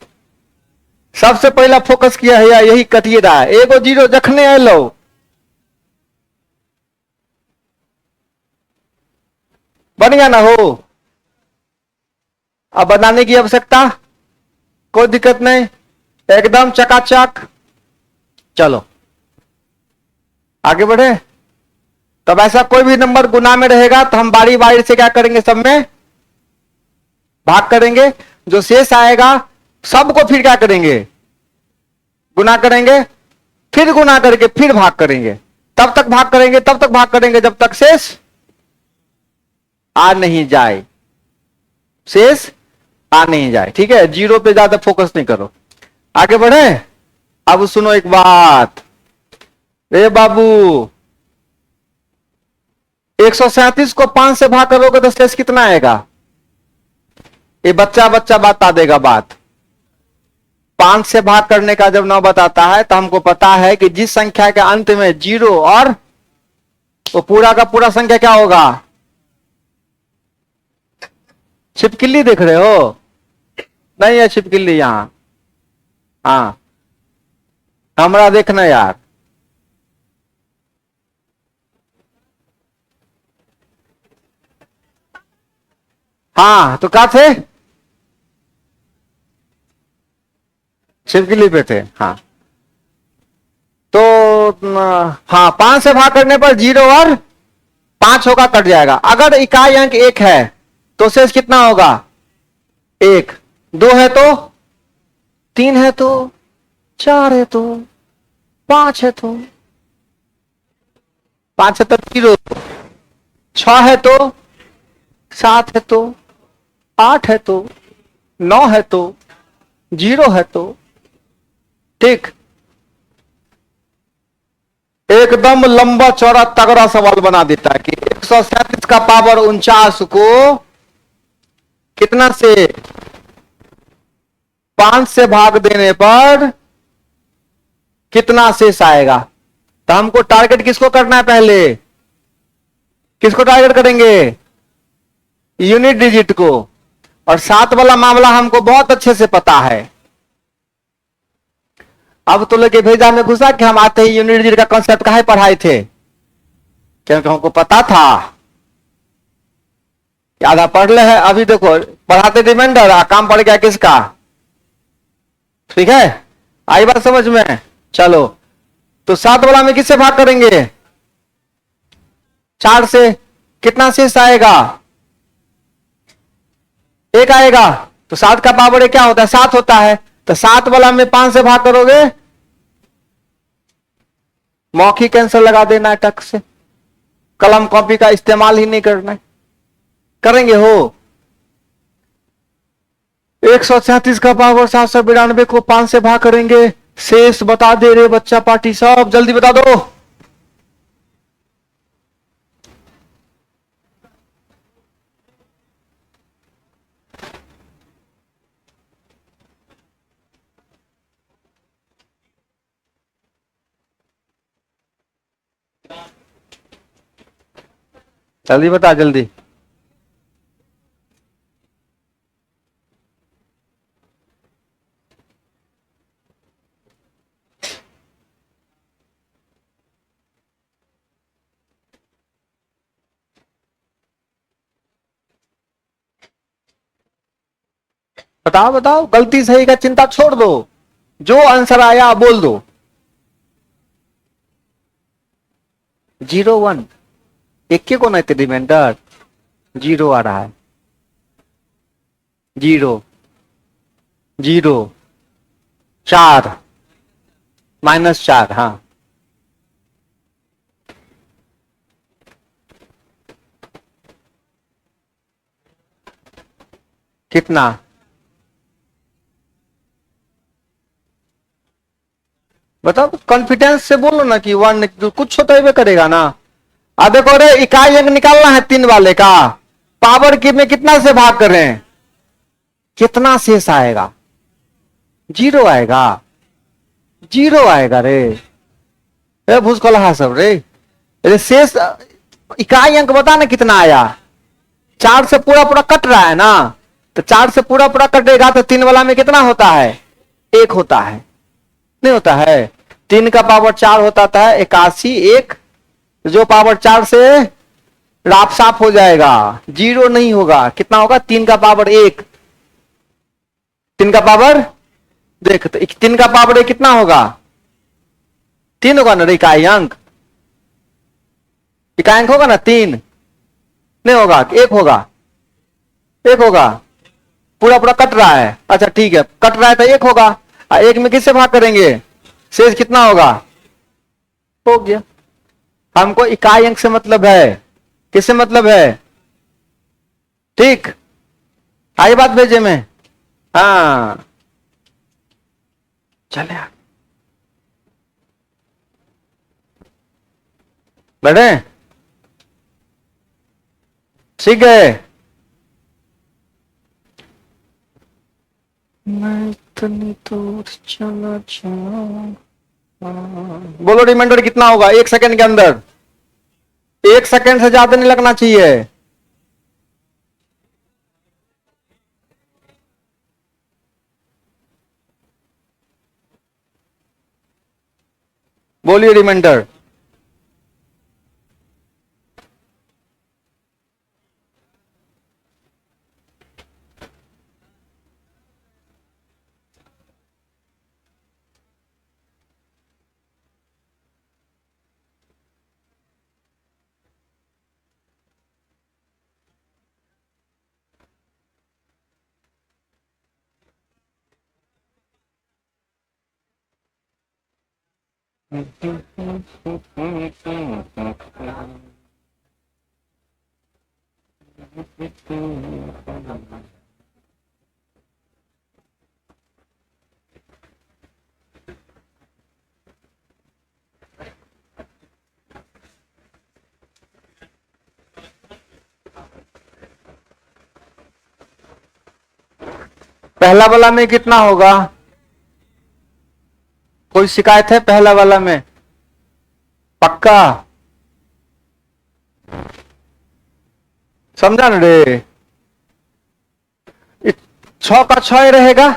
सबसे पहला फोकस किया है यही कटिए रहा है, एगो 0 जखने एलो, बन गया ना हो। अब बनाने की आवश्यकता कोई दिक्कत नहीं, एकदम चकाचक। चलो आगे बढ़े। तब ऐसा कोई भी नंबर गुना में रहेगा तो हम बारी बारी से क्या करेंगे, सब में भाग करेंगे, जो शेष आएगा सबको फिर क्या करेंगे, गुना करेंगे, फिर गुना करके फिर भाग करेंगे, तब तक भाग करेंगे, तब तक भाग करेंगे जब तक शेष आ नहीं जाए, शेष आ नहीं जाए, ठीक है। 0 पे ज्यादा फोकस नहीं करो, आगे बढ़े। अब सुनो एक बात, रे बाबू 137 को 5 से भाग करोगे तो शेष कितना आएगा? ये बच्चा बच्चा बता देगा बात। 5 से भाग करने का जब नौबत आता है तो हमको पता है कि जिस संख्या के अंत में 0 और वो पूरा का पूरा संख्या क्या होगा? छिपकिली देख रहे हो? नहीं है छिपकिली यहां, हाँ हमरा देखना यार। हाँ तो क्या थे, शिवगिली पे थे, हाँ। तो हाँ, 5 से भाग करने पर 0 और 5 होगा, कट जाएगा। अगर इकाई अंक 1 है तो शेष कितना होगा? 1। 2 है तो, 3 है तो, 4 है तो, 5 है तो, 5 है तो 0, 6 है तो, 7 है तो, 8 है तो, 9 है तो, 0 है तो। ठीक, एकदम लंबा चौड़ा तगड़ा सवाल बना देता है कि 137 का पावर 49 को कितना से 5 से भाग देने पर कितना शेष आएगा। तो हमको टारगेट किसको करना है? पहले किसको टारगेट करेंगे? यूनिट डिजिट को। और 7 वाला मामला हमको बहुत अच्छे से पता है। अब तो लेके भेजा में घुसा कि हम आते ही यूनिट डिजिट का कॉन्सेप्ट काहे पढ़ाए थे, क्योंकि हमको पता था कि आधा पढ़ ले है। अभी देखो पढ़ाते रिमाइंडर, काम पड़ गया किसका? ठीक है, आई बात समझ में? चलो, तो 7 वाला में किससे भाग करेंगे? 4 से। कितना शेष आएगा? 1 आएगा। तो 7 का पावर क्या होता है? 7 होता है। तो 7 वाला में 5 से भाग करोगे, मौखिक कैंसर लगा देना है टक से, कलम कॉपी का इस्तेमाल ही नहीं करना है। करेंगे हो? 137 का पावर 792 को 5 से भाग करेंगे, शेष बता दे रे बच्चा पार्टी सब, जल्दी बता दो। जल्दी बता, जल्दी। बताओ बताओ, गलती सही का चिंता छोड़ दो, जो आंसर आया बोल दो। 0 1 एक को नहीं थे रिमाइंडर, 0 आ रहा है। 0 0 4 -4, हाँ। कितना? बताओ, कॉन्फिडेंस से बोलो ना कि 1 कुछ होता ही करेगा ना। अब देखो रे, इकाई अंक निकालना है 3 वाले का, पावर की में कितना से भाग कर रहे हैं, कितना शेष आएगा? 0 आएगा। 0 आएगा रे, भूसकोला सब रे। अरे शेष इकाई अंक बता ना कितना आया। 4 से पूरा पूरा कट रहा है ना, तो 4 से पूरा पूरा कटेगा तो 3 वाला में कितना होता है? 1 होता है, नहीं होता है? 3 का पावर 4 होता था 81, 1 जो पावर 4 से राप साफ हो जाएगा, 0 नहीं होगा। कितना होगा? 3 का पावर 1। 3 का पावर देख, तो 3 का पावर 1 कितना होगा? 3 होगा ना इकाई अंक, इकाई अंक होगा ना 3, नहीं होगा? 1 होगा, 1 होगा। पूरा पूरा कट रहा है, अच्छा ठीक है, कट रहा है तो 1 होगा। 1 में किससे भाग करेंगे? शेष कितना होगा? हो गया। हमको इकाई अंक से मतलब है, किससे मतलब है? ठीक, आई बात भेजे में? हाँ, चले बैठे, ठीक है। मैं इतनी दूर चला जाऊं। बोलो रिमाइंडर कितना होगा 1 सेकंड के अंदर? 1 सेकंड से ज्यादा नहीं लगना चाहिए। बोलिए रिमाइंडर। पहला वाला में कितना होगा? कोई शिकायत है पहला वाला में? पक्का समझा ना रे? 6 का 6 ही रहेगा।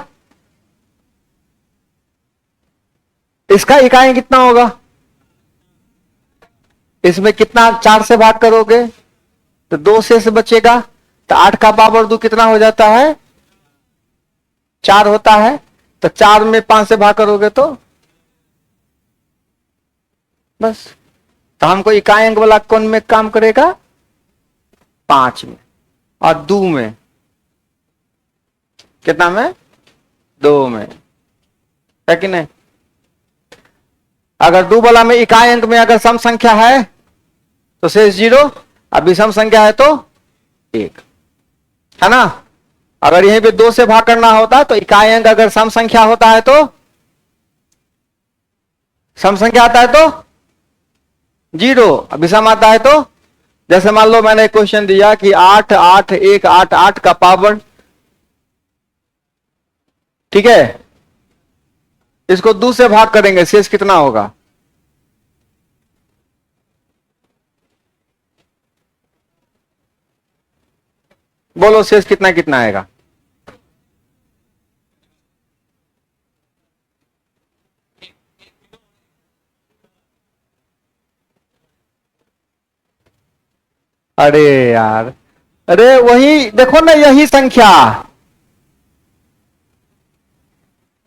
इसका इकाई कितना होगा? इसमें कितना 4 से भाग करोगे तो 2 से बचेगा, तो 8 का पावर 2 कितना हो जाता है? 4 होता है। तो 4 में 5 से भाग करोगे तो बस। तो हमको इकाई अंक वाला कौन में काम करेगा? 5 में। और 2 में कितना में? 2 में, है कि नहीं? अगर 2 वाला में इकाई अंक में अगर सम संख्या है तो शेष 0, अब विषम संख्या है तो 1, है ना? अगर यहीं पे 2 से भाग करना होता तो इकाई अंक अगर सम संख्या होता है तो सम संख्या आता है तो 0, अब विषम आता है तो, जैसे मान लो मैंने क्वेश्चन दिया कि 8 8 1 8 8 का पावर, ठीक है, इसको 2 से भाग करेंगे, शेष कितना होगा? बोलो शेष कितना कितना आएगा? अरे यार, अरे वही देखो ना, यही संख्या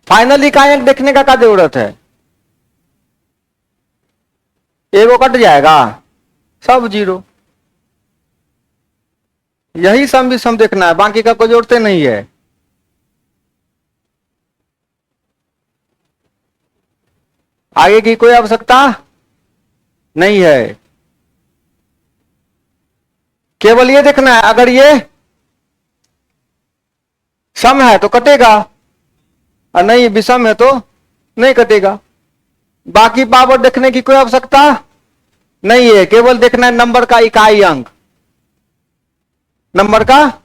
फाइनल इकाई अंक देखने का क्या जरूरत है? एगो कट जाएगा, सब 0। यही सम विषम देखना है, बाकी का कोई जरूरत नहीं है। आगे की कोई आवश्यकता नहीं है, केवल ये देखना है अगर ये सम है तो कटेगा, और नहीं विषम है तो नहीं कटेगा। बाकी पावर देखने की कोई आवश्यकता नहीं है, केवल देखना है नंबर का इकाई अंक, नंबर का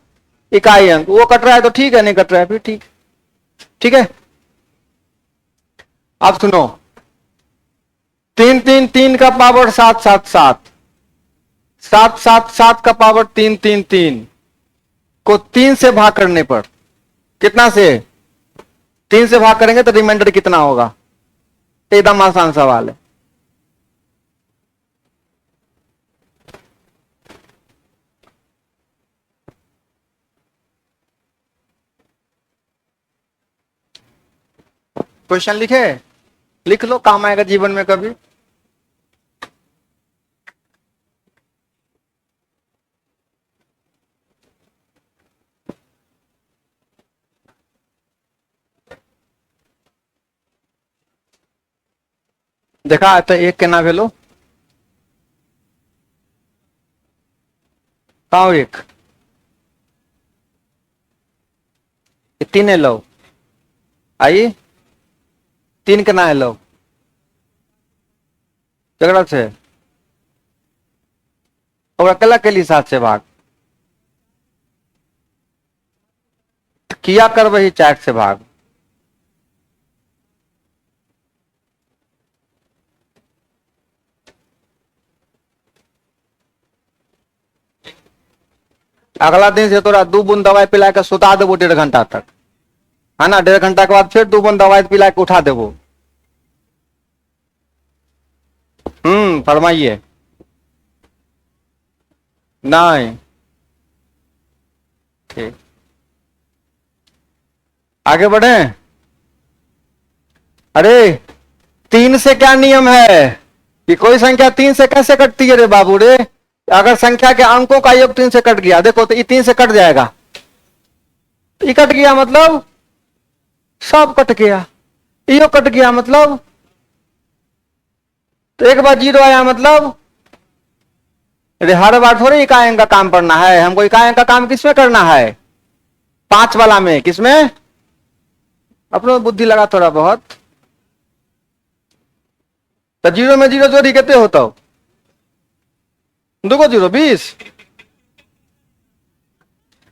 इकाई अंक। वो कट रहा है तो ठीक है, नहीं कट रहा है फिर ठीक, ठीक है। अब सुनो, 3 3 3 का पावर 7 7 7, 7 7 7 का पावर 3 3 3 को 3 से भाग करने पर कितना से? 3 से भाग करेंगे तो रिमाइंडर कितना होगा? एकदम आसान सवाल है। क्वेश्चन लिखे, लिख लो, काम आएगा जीवन में कभी। देखा तो 1 के ना भेलो, कहा 1 3 लो, आई 3 के ना लो, झगड़ा से और अकेला के लिए 7 से भाग किया कर, वही 4 से भाग। अगला दिन से तोरा 2 बूंद दवाई पिला के सुता देवो 1.5 घंटा तक, है ना? 1.5 घंटा के बाद फिर 2 बूंद दवाई पिला के उठा देवो। फरमाइए। नहीं, ठीक, आगे बढ़े। अरे 3 से क्या नियम है कि कोई संख्या 3 से कैसे कटती है रे बाबू रे? अगर संख्या के अंकों का योग 3 से कट गया, देखो तो ये 3 से कट जाएगा, तो ये कट गया मतलब सब कट गया, यो कट गया मतलब तो एक बार जीरो आया मतलब अरे हर बार थोड़ी इकाई अंक का काम पढ़ना है, हमको इकाई अंक का काम किसमें करना है? 5 वाला में। किसमें? अपने बुद्धि लगा थोड़ा बहुत। तो जीरो में जीरो जोड़ी कितने होता हो? 2 को 0 20।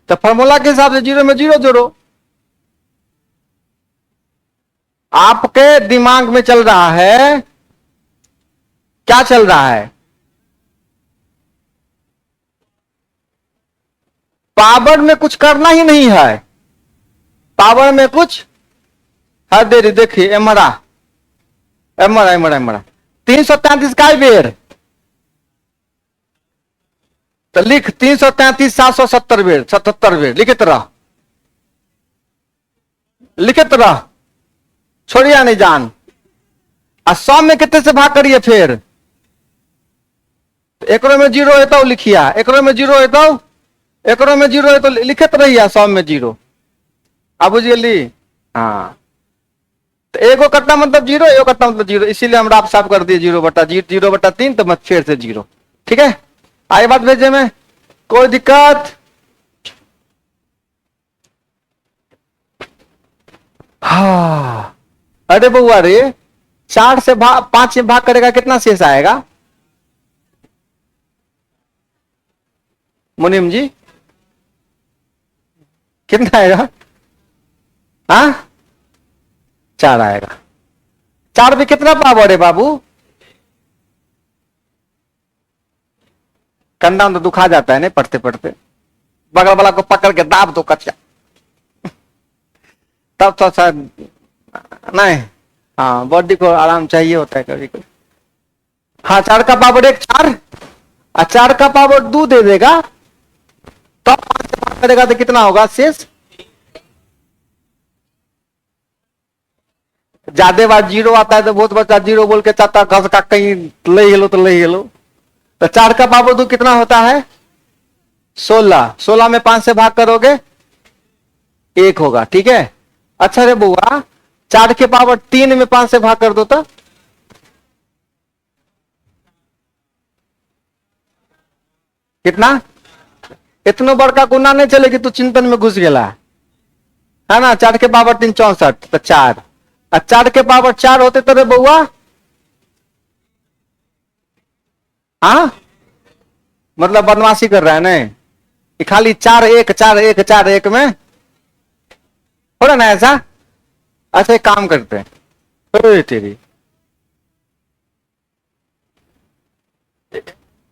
तो फॉर्मूला के हिसाब से जीरो में जीरो जोड़ो। आपके दिमाग में चल रहा है, क्या चल रहा है? पावर में कुछ करना ही नहीं है, पावर में कुछ हर देरी। देखिए एमरा एमरा एमरा एमरा 333 का बेर, तो लिख 333 770 बेर 77 बेर लिखित रह, लिखित रह, छोड़िया नहीं जान। और 100 में कितने से भाग करिए फिर? एकरो में जीरो है तो लिखिया, एकरो में जीरो है तो, एकरो में जीरो है तो लिखित रहिए 100 में जीरो। अब बुझिए। हाँ, तो एगो कट्टा मतलब जीरो, एगो कट्टा मतलब जीरो, इसीलिए हम आप साफ कर दिए 0/3 तो मत फिर से जीरो। ठीक है, आगे बात भेजे में कोई दिक्कत? हाँ, अरे बउआ रे, 4 से 5 से भाग करेगा कितना शेष आएगा मुनीम जी? कितना आएगा? हाँ, 4 आएगा। 4 भी कितना पावर है बाबू? कंधा तो दुखा जाता है नहीं पढ़ते पढ़ते, बगल वाला को पकड़ के दाब दो कच्चा, तब तो शायद नहीं। हाँ, बॉडी को आराम चाहिए होता है कभी कभी। हाँ, 4 का पावर 1 4, और 4 का पावर 2 दे देगा, तो 5 से भाग करेगा तो कितना होगा शेष? ज्यादा बार जीरो आता है तो बहुत बच्चा जीरो बोल के चाहता घस का कहीं ले हेलो तो ले हेलो। तो 4 का पावर 2 कितना होता है? 16। 16 में 5 से भाग करोगे 1 होगा। ठीक है, अच्छा रे बुआ, 4 के पावर 3 में 5 से भाग कर दो तो कितना? इतना बड़का गुना नहीं चलेगी, तू चिंतन में घुस गया है ना। 4 के पावर 3 64, तो 4, और 4 के पावर 4 होते तो रे बुआ, हाँ मतलब बदमाशी कर रहा है नहीं, खाली 4 1 4 1 4 1 में हो रहा ना ऐसा। अच्छा एक काम करते हैं, तेरी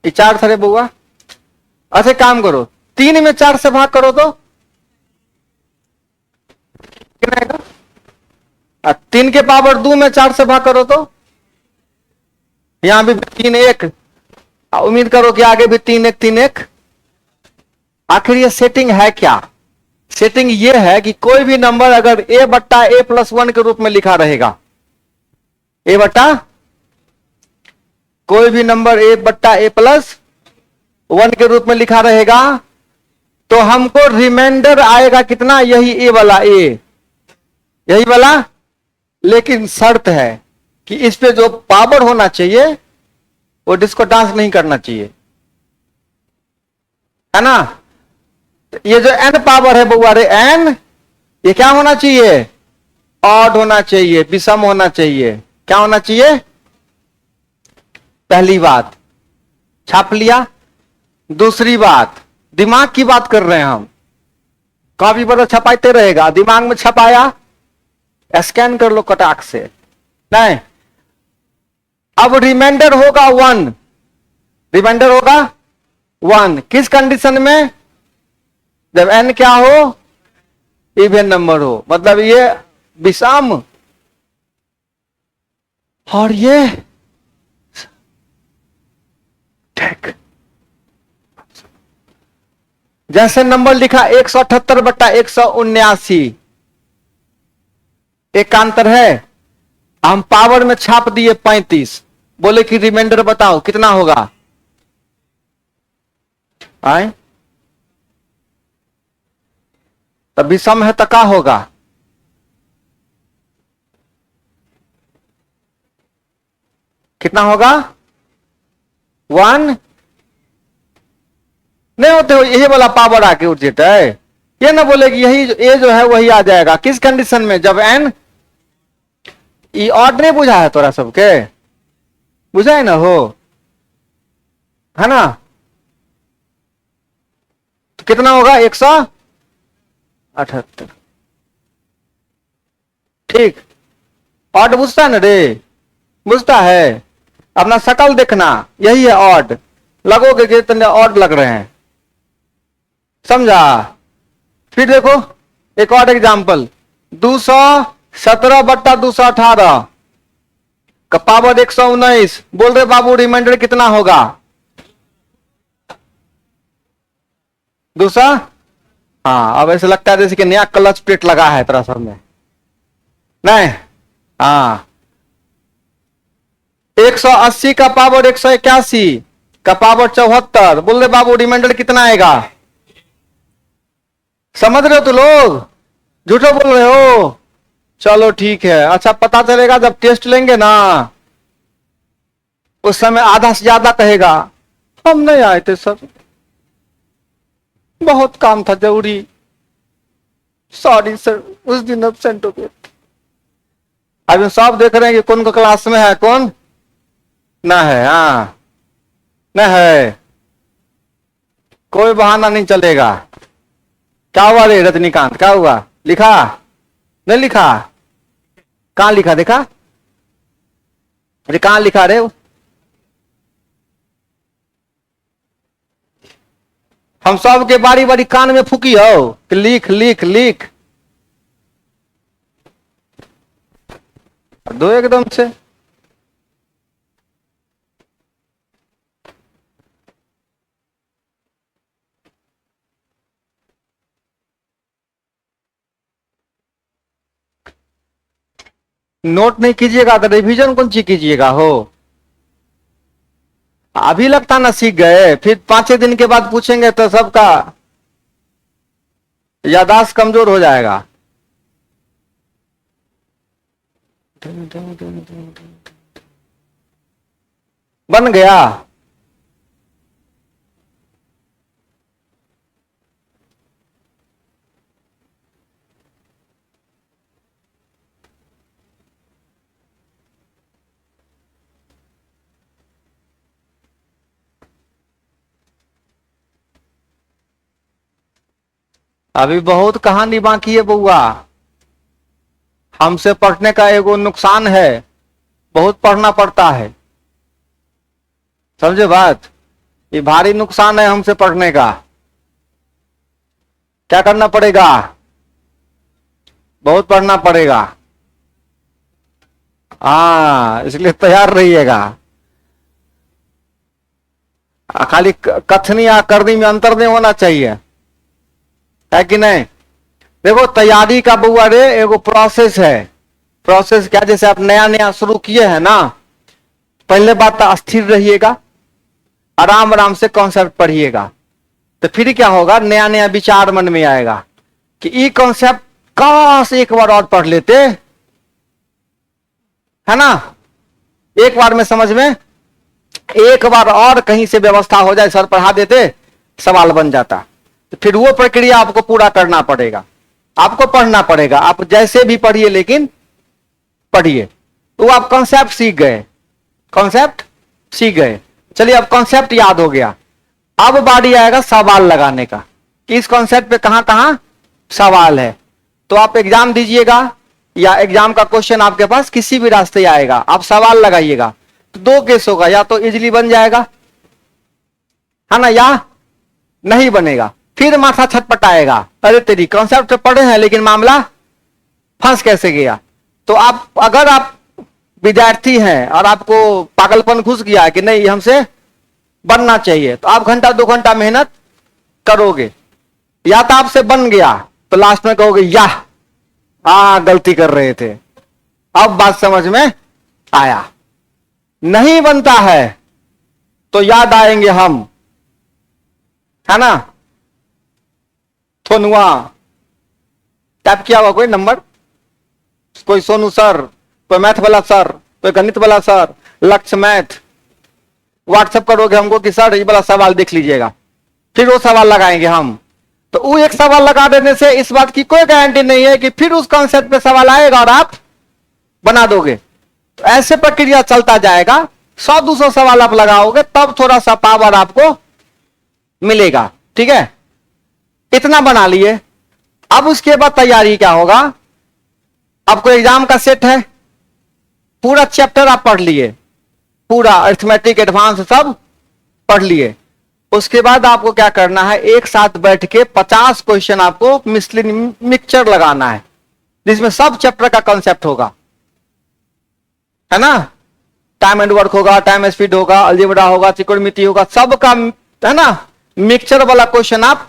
ये 4 था रे बुआ। अच्छा काम करो, 3 में 4 से भाग करो तो कितना आएगा? 3 के पावर 2 में 4 से भाग करो तो यहां भी 3 1, उम्मीद करो कि आगे भी 3 1 3 1। आखिर ये सेटिंग है क्या? सेटिंग ये है कि कोई भी नंबर अगर a/a+1 के रूप में लिखा रहेगा, कोई भी नंबर a/a+1 के रूप में लिखा रहेगा, तो हमको रिमाइंडर आएगा कितना? यही ए वाला, यही वाला। लेकिन शर्त है कि इस पे जो पावर होना चाहिए वो डिस्को डांस नहीं करना चाहिए, है ना। ये जो n पावर है बुआ रे, n ये क्या होना चाहिए? ऑड होना चाहिए, विषम होना चाहिए। क्या होना चाहिए? पहली बात छाप लिया। दूसरी बात, दिमाग की बात कर रहे हैं हम, कॉपी पर तो छपाते रहेगा, दिमाग में छपाया, स्कैन कर लो कटाक से। नहीं, अब रिमाइंडर होगा 1, रिमाइंडर होगा 1 किस कंडीशन में? जब n क्या हो? इवन नंबर हो, मतलब ये विषम और ये ठीक। जैसे नंबर लिखा 178/179, एक का अंतर है, हम पावर में छाप दिए 35, बोले कि रिमाइंडर बताओ कितना होगा? आए तब विषम है तो क्या होगा? कितना होगा 1 नहीं होते हो, यही वाला पावर आके उठ जाता है। ये ना बोले कि यही ए जो है वही आ जाएगा, किस कंडीशन में, जब एन ई ऑड नहीं बुझा है तोरा सबके, बुझा है ना हो, है ना। तो कितना होगा 178। ठीक, ऑड बुझता है ना रे, बुझता है। अपना शकल देखना, यही है ऑड, लगोगे कि इतने ऑड लग रहे हैं, समझा। फिर देखो एक और एग्जाम्पल, 217/218 का पावर 119, बोल रहे बाबू रिमाइंडर कितना होगा 200। हाँ, अब ऐसे लगता है जैसे कि नया क्लच प्लेट लगा है तेरा सब में, नहीं। हाँ, 180 का पावर 181 का पावर 74, बोल रहे बाबू रिमाइंडर कितना आएगा। समझ रहे हो तो लोग, झूठो बोल रहे हो। चलो ठीक है, अच्छा पता चलेगा जब टेस्ट लेंगे ना, उस समय आधा से ज्यादा कहेगा हम नहीं आए थे सर, बहुत काम था जरूरी, सॉरी सर उस दिन एब्सेंट हो गए। अभी सब देख रहे हैं कि कौन को क्लास में है, कौन ना है। हाँ न है, कोई बहाना नहीं चलेगा। क्या हुआ रे रजनीकांत, क्या हुआ, लिखा नहीं लिखा, कहां लिखा देखा, अरे कहां लिखा रे। हम सब के बारी बारी कान में फूकी हो कि लिख लिख लिख दो एकदम से। नोट नहीं कीजिएगा तो रिवीजन कौन सी कीजिएगा हो। अभी लगता ना सीख गए, फिर 5-6 दिन के बाद पूछेंगे तो सबका याददाश्त कमजोर हो जाएगा। बन गया। अभी बहुत कहानी बाकी है बउआ, हमसे पढ़ने का एगो नुकसान है, बहुत पढ़ना पड़ता है, समझे बात, ये भारी नुकसान है हमसे पढ़ने का। क्या करना पड़ेगा, बहुत पढ़ना पड़ेगा। हाँ, इसलिए तैयार रहिएगा। खाली कथनी या करनी में अंतर नहीं होना चाहिए, है कि नहीं। देखो तैयारी का बउआ रे एगो प्रोसेस है। प्रोसेस क्या, जैसे आप नया नया शुरू किए हैं ना, पहले बात तो स्थिर रहिएगा, आराम आराम से कॉन्सेप्ट पढ़िएगा, तो फिर क्या होगा, नया नया विचार मन में आएगा कि ये कॉन्सेप्ट काश एक बार और पढ़ लेते, है ना। एक बार में समझ में, एक बार और कहीं से व्यवस्था हो जाए, सर पढ़ा देते, सवाल बन जाता। तो फिर वो प्रक्रिया आपको पूरा करना पड़ेगा, आपको पढ़ना पड़ेगा। आप जैसे भी पढ़िए लेकिन पढ़िए। तो आप कॉन्सेप्ट सीख गए, कॉन्सेप्ट सीख गए। चलिए अब कॉन्सेप्ट याद हो गया, अब बारी आएगा सवाल लगाने का कि इस कॉन्सेप्ट पे कहां कहां सवाल है। तो आप एग्जाम दीजिएगा या एग्जाम का क्वेश्चन आपके पास किसी भी रास्ते आएगा, आप सवाल लगाइएगा। तो 2 केस होगा, या तो इजीली बन जाएगा, है ना, या नहीं बनेगा। फिर माथा छटपटाएगा, अरे तेरी कॉन्सेप्ट पढ़े हैं लेकिन मामला फंस कैसे गया। तो आप अगर आप विद्यार्थी हैं और आपको पागलपन घुस गया है कि नहीं हमसे बनना चाहिए, तो आप घंटा 2 घंटा मेहनत करोगे, या तो आपसे बन गया तो लास्ट में कहोगे याह गलती कर रहे थे, अब बात समझ में आया। नहीं बनता है तो याद आएंगे हम, है ना। थोनुआ टाइप किया हुआ कोई नंबर, कोई सोनू सर, कोई मैथ वाला सर, कोई गणित वाला सर, लक्ष्य मैथ, व्हाट्सएप करोगे हमको कि सर ये वाला सवाल देख लीजिएगा, फिर वो सवाल लगाएंगे हम। तो वो एक सवाल लगा देने से इस बात की कोई गारंटी नहीं है कि फिर उस कॉन्सेप्ट पे सवाल आएगा और आप बना दोगे। तो ऐसे प्रक्रिया चलता जाएगा, 100-200 सवाल आप लगाओगे तब थोड़ा सा पावर आपको मिलेगा। ठीक है, इतना बना लिए। अब उसके बाद तैयारी क्या होगा, आपको एग्जाम का सेट है, पूरा चैप्टर आप पढ़ लिए, पूरा अरिथमेटिक एडवांस सब पढ़ लिए। उसके बाद आपको क्या करना है, एक साथ बैठ के 50 क्वेश्चन आपको मिक्सचर लगाना है, जिसमें सब चैप्टर का कॉन्सेप्ट होगा, है ना। टाइम एंड वर्क होगा, टाइम स्पीड होगा, अलजेब्रा होगा, त्रिकोणमिति होगा, सबका है ना मिक्सचर वाला क्वेश्चन आप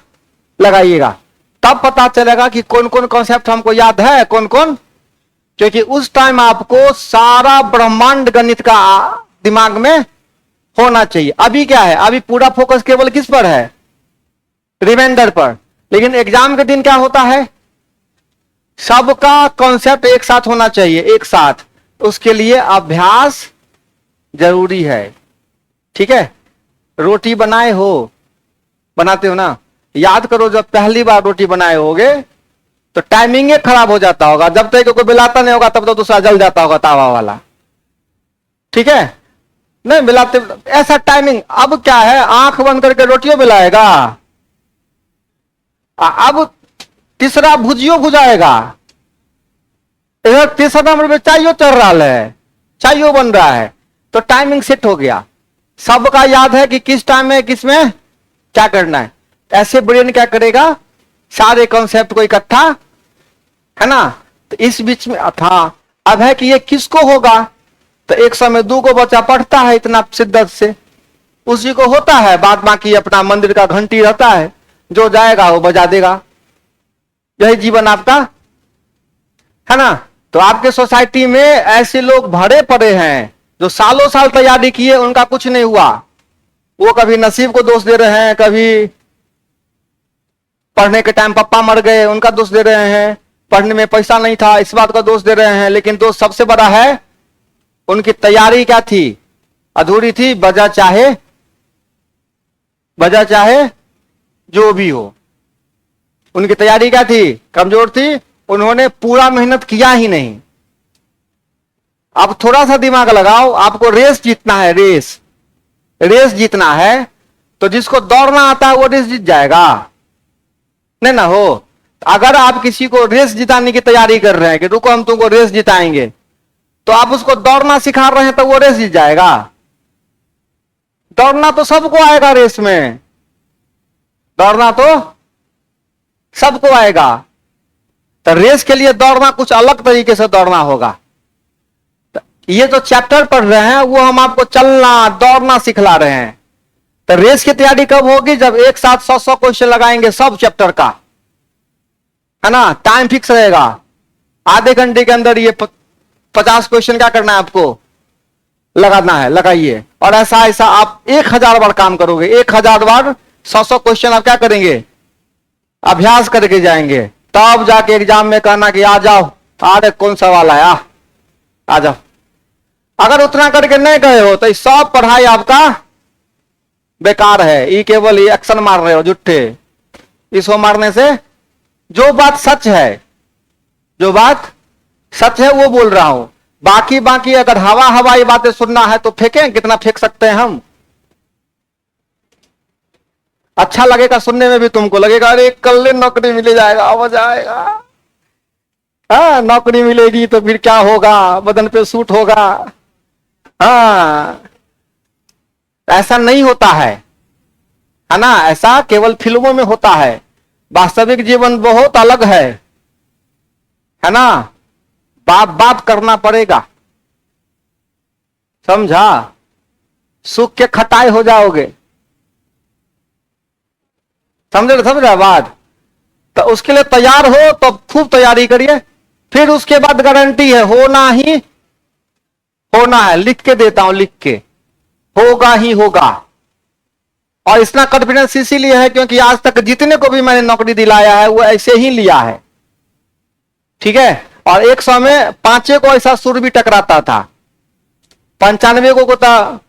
लगाइएगा। तब पता चलेगा कि कौन कौन कॉन्सेप्ट हमको याद है, कौन कौन, क्योंकि उस टाइम आपको सारा ब्रह्मांड गणित का दिमाग में होना चाहिए। अभी क्या है, अभी पूरा फोकस केवल किस पर है, रिमाइंडर पर। लेकिन एग्जाम के दिन क्या होता है, सबका कॉन्सेप्ट एक साथ होना चाहिए, एक साथ। उसके लिए अभ्यास जरूरी है। ठीक है, रोटी बनाए हो, बनाते हो ना, याद करो जब पहली बार रोटी बनाए होगे तो टाइमिंग खराब हो जाता होगा, जब तक कोई बिलाता नहीं होगा तब तो दूसरा जल जाता होगा तावा वाला। ठीक है, नहीं मिलाते ऐसा टाइमिंग। अब क्या है, आंख बंद करके रोटियों मिलाएगा, अब तीसरा भुजियो भुजाएगा, इधर तीसरा नंबर पे चाइयो चल रहा है, चाइयो बन रहा है। तो टाइमिंग सेट हो गया, सबका याद है कि किस टाइम में किस में क्या करना है। ऐसे ब्रेन क्या करेगा, सारे कॉन्सेप्ट को इकट्ठा, है ना। तो इस बीच में था, अब है कि ये किसको होगा, तो एक समय 2 को बच्चा पढ़ता है इतना शिद्दत से, उसी को होता है। बाद बाकी अपना मंदिर का घंटी रहता है, जो जाएगा वो बजा देगा। यही जीवन आपका है ना। तो आपके सोसाइटी में ऐसे लोग भरे पड़े हैं जो सालों साल तैयारी किए, उनका कुछ नहीं हुआ। वो कभी नसीब को दोष दे रहे हैं, कभी पढ़ने के टाइम पापा मर गए उनका दोष दे रहे हैं, पढ़ने में पैसा नहीं था इस बात का दोष दे रहे हैं। लेकिन दोष सबसे बड़ा है, उनकी तैयारी क्या थी, अधूरी थी। वजह चाहे जो भी हो, उनकी तैयारी क्या थी, कमजोर थी। उन्होंने पूरा मेहनत किया ही नहीं। अब थोड़ा सा दिमाग लगाओ, आपको रेस जीतना है, रेस जीतना है। तो जिसको दौड़ना आता है वो रेस जीत जाएगा, नहीं ना हो। अगर आप किसी को रेस जिताने की तैयारी कर रहे हैं कि रुको हम तुमको रेस जिताएंगे, तो आप उसको दौड़ना सिखा रहे हैं तो वो रेस जीत जाएगा। दौड़ना तो सबको आएगा, रेस में दौड़ना तो सबको आएगा। तो रेस के लिए दौड़ना कुछ अलग तरीके से दौड़ना होगा। तो ये जो चैप्टर पढ़ रहे हैं वो हम आपको चलना दौड़ना सिखला रहे हैं। तो रेस की तैयारी कब होगी, जब एक साथ 100 क्वेश्चन लगाएंगे सब चैप्टर का, है ना। टाइम फिक्स रहेगा, आधे घंटे के अंदर ये 50 क्वेश्चन क्या करना है आपको, लगाना है, लगाइए। और ऐसा ऐसा आप 1000 बार काम करोगे, 1000 बार 100 क्वेश्चन आप क्या करेंगे, अभ्यास करके जाएंगे। तब जाके एग्जाम में कहना कि आ जाओ, अरे कौन सवाल आया, आ जाओ। अगर उतना करके नहीं गए हो तो सब पढ़ाई आपका बेकार है। ये केवल ये एक्शन मार रहे हो झूठे। इसको मारने से जो बात सच है, जो बात सच है वो बोल रहा हूं। बाकी अगर हवाई बातें सुनना है तो फेंकें, कितना फेंक सकते हैं हम। अच्छा लगेगा सुनने में भी, तुमको लगेगा अरे कल नौकरी मिल जाएगा, मजा आएगा। हाँ, नौकरी मिलेगी तो फिर क्या होगा, बदन पे सूट होगा। हाँ, ऐसा नहीं होता है ना। ऐसा केवल फिल्मों में होता है, वास्तविक जीवन बहुत अलग है ना। बाप करना पड़ेगा, समझा। सुख के खटाई हो जाओगे, समझा बात। तो उसके लिए तैयार हो तो खूब तैयारी करिए। फिर उसके बाद गारंटी है, होना है। लिख के देता हूं, लिख के, होगा ही होगा। और इतना कॉन्फिडेंस इसीलिए है क्योंकि आज तक जितने को भी मैंने नौकरी दिलाया है वो ऐसे ही लिया है। ठीक है, और 100 में 5 को ऐसा सुर भी टकराता था। 95 को तो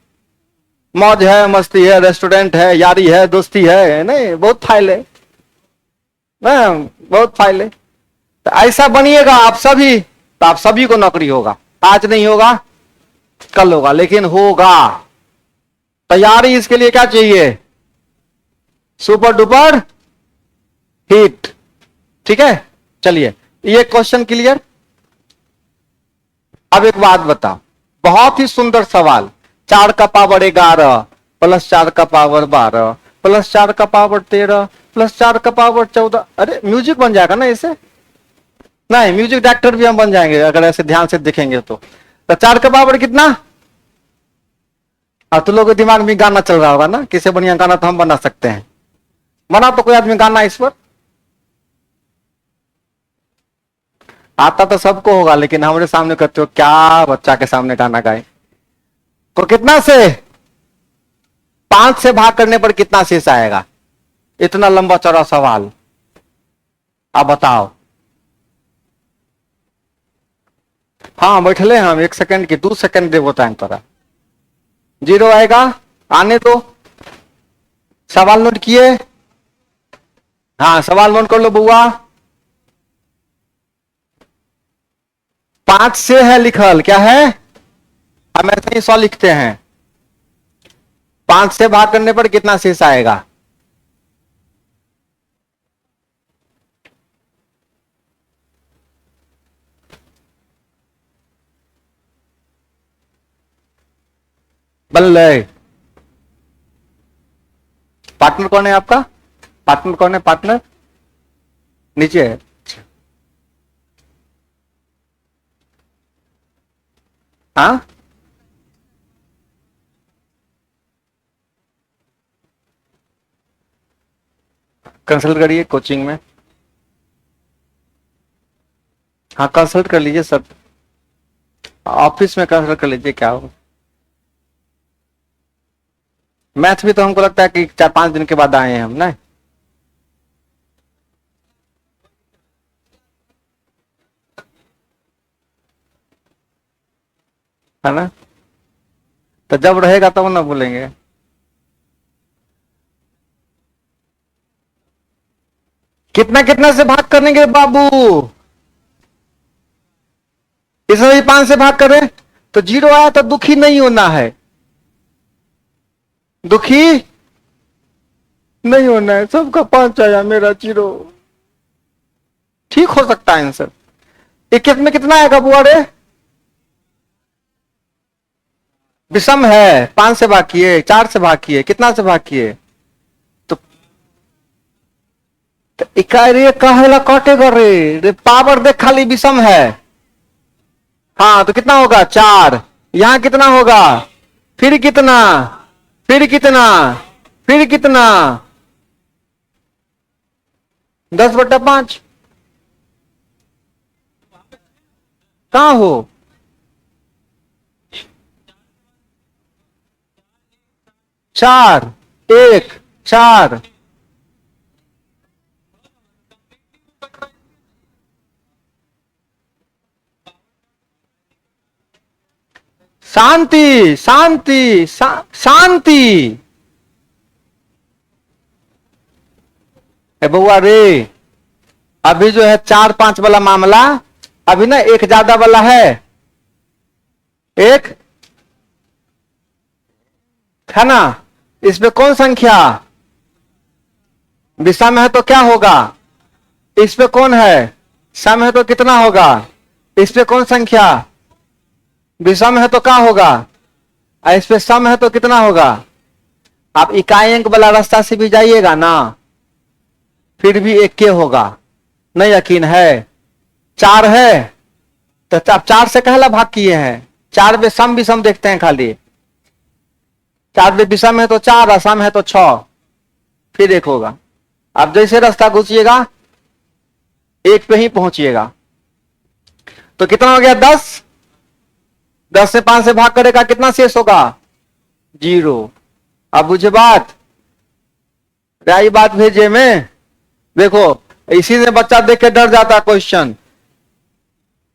मौज है, मस्ती है, रेस्टोरेंट है, यारी है, दोस्ती है, नहीं बहुत फाइल है ना, बहुत फाइल है। तो ऐसा बनिएगा आप सभी, तो आप सभी को नौकरी होगा। आज नहीं होगा कल होगा, लेकिन होगा। तैयारी इसके लिए क्या चाहिए? Super duper hit. ठीक है, चलिए ये क्वेश्चन क्लियर। अब एक बात बताओ, बहुत ही सुंदर सवाल। 4 का पावर 11 प्लस 4 का पावर 12 प्लस 4 का पावर 13 प्लस 4 का पावर 14। अरे म्यूजिक बन जाएगा ना इसे? नहीं, म्यूजिक डायरेक्टर भी हम बन जाएंगे अगर ऐसे ध्यान से देखेंगे तो। 4 का पावर कितना? अब तो लोगों के दिमाग में गाना चल रहा होगा ना, किसे बढ़िया गाना तो हम बना सकते हैं। बना तो कोई आदमी गाना इस पर? आता तो सबको होगा, लेकिन हमारे सामने करते हो क्या, बच्चा के सामने गाना गाए। तो कितना से 5 से भाग करने पर कितना शेष आएगा? इतना लंबा चौड़ा सवाल, अब बताओ। हाँ बैठले हम 1 सेकंड की 2 सेकंड देवो टाइम पर 0 आएगा। आने दो, सवाल नोट किए? हाँ सवाल नोट कर लो बुआ। 5 से है लिखल, क्या है? हम ऐसे ही 100 लिखते हैं। 5 से भाग करने पर कितना शेष आएगा? बल्ले। पार्टनर कौन है आपका? पार्टनर कौन है? पार्टनर नीचे है। हाँ कंसल्ट करिए कोचिंग में। हाँ कंसल्ट कर लीजिए सब, ऑफिस में कंसल्ट कर लीजिए क्या हो। मैथ भी तो हमको लगता है कि 4-5 दिन के बाद आए हैं हम ना। है ना, तो जब रहेगा तब ना भूलेंगे। कितना कितना से भाग करेंगे बाबू? इसमें भी 5 से भाग करें तो 0 आया, तो दुखी नहीं होना है, दुखी नहीं होना है। सबका 5 आया, मेरा 0। ठीक हो सकता है आंसर। इक्कीस में कितना आएगा बुआ रे? विषम है, 5 से भाग किए, 4 से भाग किए, कितना से भाग किए? तो इकाई रे कहला कटेगा रे, पावर देख खाली विषम है। हाँ तो कितना होगा? 4। यहां कितना होगा? फिर कितना, फिर कितना, फिर कितना? 10/5। कहां हो? 4 1 4। शांति शांति शांति। बउआ रे, अभी जो है 4-5 वाला मामला, अभी ना एक ज्यादा वाला है। एक है ना, इसमें कौन संख्या विषम है तो क्या होगा? इस पे कौन है? सम है तो कितना होगा? इस पे कौन संख्या विषम है तो क्या होगा? इस पे सम है तो कितना होगा? आप इकाई अंक वाला रास्ता से भी जाइएगा ना, फिर भी एक के होगा। नहीं यकीन है? 4 है तो आप 4 से कहला भाग किए हैं। 4 में सम विषम देखते हैं खाली। 4 में विषम है तो 4, असम है तो 6, फिर एक होगा। आप जैसे रास्ता घुसिएगा एक पे ही पहुंचिएगा। तो कितना हो गया? 10। 10 से 5 से भाग करेगा, कितना शेष होगा? 0। अब बुझे बात? क्या बात भेजे में? देखो इसी से बच्चा देख के डर जाता क्वेश्चन।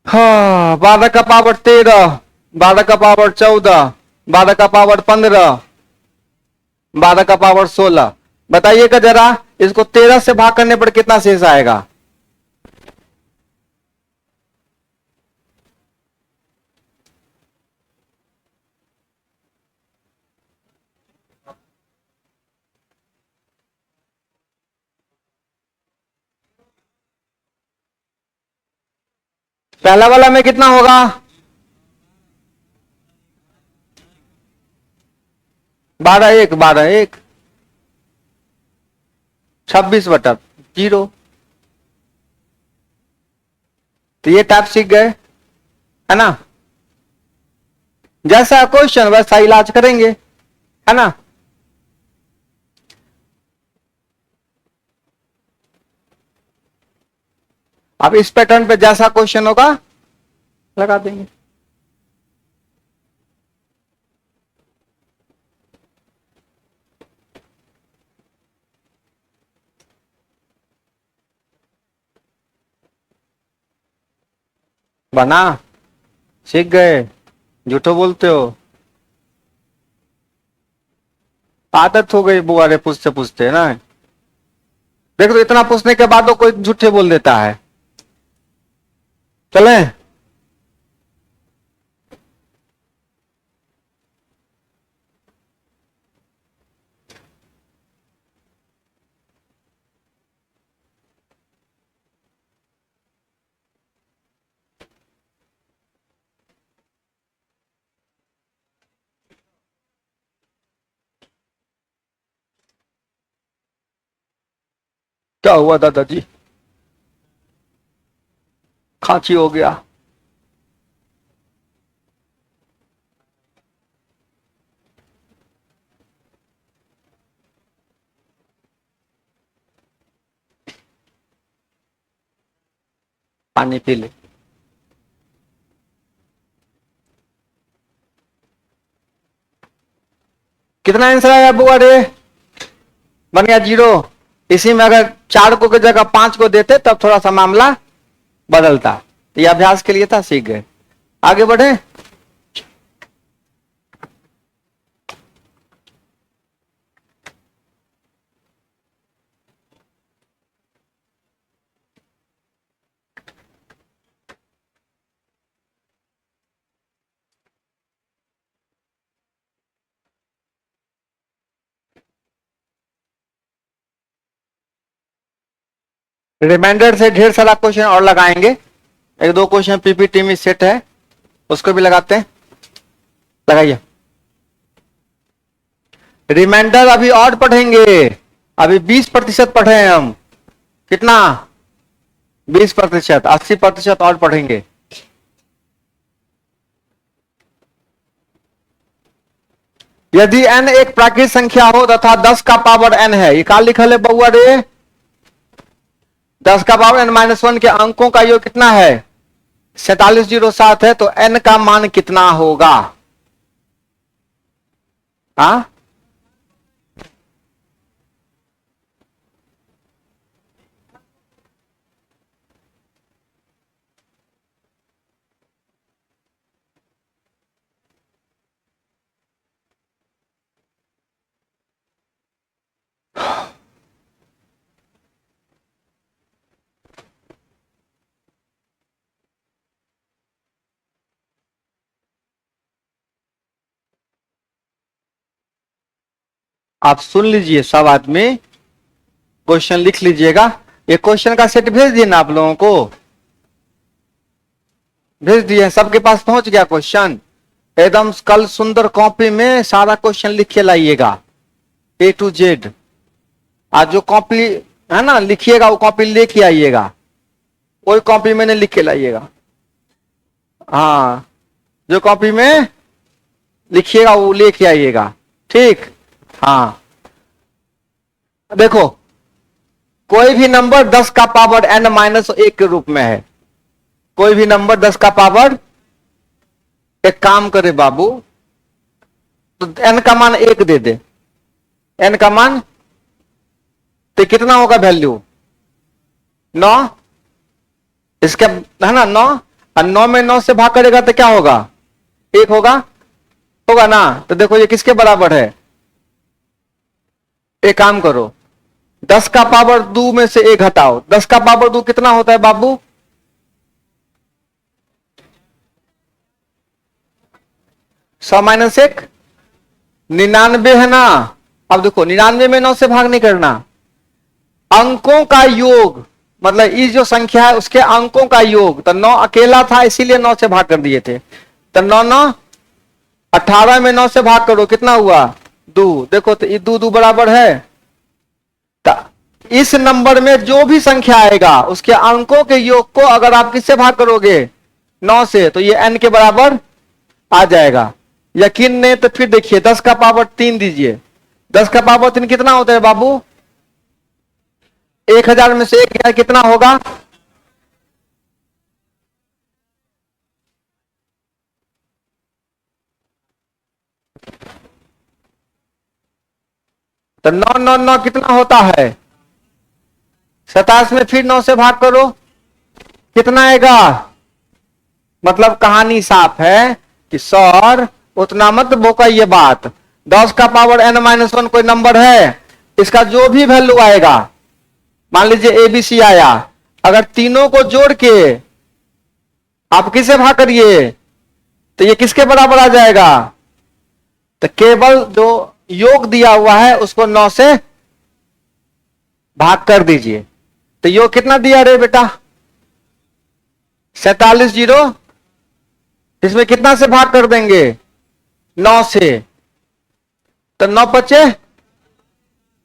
हाँ 12 का पावर 13 12 का पावर 14, 12 का पावर 15, 12 का पावर 16। बताइएगा जरा, इसको 13 से भाग करने पर कितना शेष आएगा? पहला वाला में कितना होगा? 12 1, 12 1, 26/0। तो ये टाइप सीख गए, है ना? जैसा क्वेश्चन वैसा इलाज करेंगे, है ना? अब इस पैटर्न पे जैसा क्वेश्चन होगा लगा देंगे। बना, सीख गए, झूठो बोलते हो। आदत हो गई बुआ रे पूछते पूछते ना। देखो तो इतना पूछने के बाद तो कोई झूठे बोल देता है। चले, क्या हुआ दादाजी? खांसी हो गया। पानी पी ले। कितना आंसर आया बुआ रे? बन गया 0। इसी में अगर 4 को की जगह 5 को देते तब थोड़ा सा मामला बदलता। तो ये अभ्यास के लिए था, सीख गए। आगे बढ़े। रिमाइंडर से ढेर सारा क्वेश्चन और लगाएंगे। 1-2 क्वेश्चन पीपीटी में सेट है, उसको भी लगाते हैं। लगाइए। रिमाइंडर अभी और पढ़ेंगे। अभी 20% पढ़े हैं हम। कितना? 20%, 80% और पढ़ेंगे। यदि n एक प्राकृतिक संख्या हो तथा 10 का पावर n है, ये का लिखल है बउआ रे? 10 का पावर n-1 के अंकों का योग कितना है? 4707 है। तो n का मान कितना होगा? हाँ, आप सुन लीजिए, सब आदमी क्वेश्चन लिख लीजिएगा। ये क्वेश्चन का सेट भेज दिए ना आप लोगों को? भेज दिए, सबके पास पहुंच गया क्वेश्चन? एकदम कल सुंदर कॉपी में सारा क्वेश्चन लिख के लाइएगा, A to Z। आज जो कॉपी है ना लिखिएगा, वो कॉपी लेके आइएगा। वही कॉपी में लिख के लाइएगा। हाँ, जो कॉपी में लिखिएगा वो लेके आइएगा, ठीक? हाँ, देखो, कोई भी नंबर 10 का पावर n-1 के रूप में है। कोई भी नंबर 10 का पावर, एक काम करे बाबू, तो n का मान 1 दे दे। n का मान तो कितना होगा वैल्यू? 9। इसके है ना 9, और 9 में 9 से भाग करेगा तो क्या होगा? 1 होगा, होगा ना। तो देखो ये किसके बराबर है, एक काम करो, 10 का पावर 2 में से 1 हटाओ, 10 का पावर 2 कितना होता है बाबू, 100 माइनस 1 99 है ना। अब देखो 99 में 9 से भाग नहीं करना, अंकों का योग, मतलब ये जो संख्या है उसके अंकों का योग। तो 9 अकेला था इसीलिए 9 से भाग कर दिए थे। तो 9 9 18 में 9 से भाग करो, कितना हुआ 2। देखो तो ये 2 2 बराबर है। तो इस नंबर में जो भी संख्या आएगा उसके अंकों के योग को अगर आप किससे भाग करोगे, 9 से, तो ये n के बराबर आ जाएगा। यकीन नहीं तो फिर देखिए 10 का पावर 3 दीजिए, 10 का पावर 3 कितना होता है बाबू, 1000 में से 1000 कितना होगा, तो 9 9 9 कितना होता है 27 में फिर 9 से भाग करो, कितना आएगा। मतलब कहानी साफ है कि सर उतना मत बोका ये बात, 10 का पावर n-1 कोई नंबर है, इसका जो भी वैल्यू आएगा, मान लीजिए एबीसी आया, अगर तीनों को जोड़ के आप किसे भाग करिए तो ये किसके बराबर आ जाएगा। तो केवल जो योग दिया हुआ है उसको 9 से भाग कर दीजिए। तो योग कितना दिया रे बेटा, 47 जीरो, इसमें कितना से भाग कर देंगे, 9 से। तो 9 बचे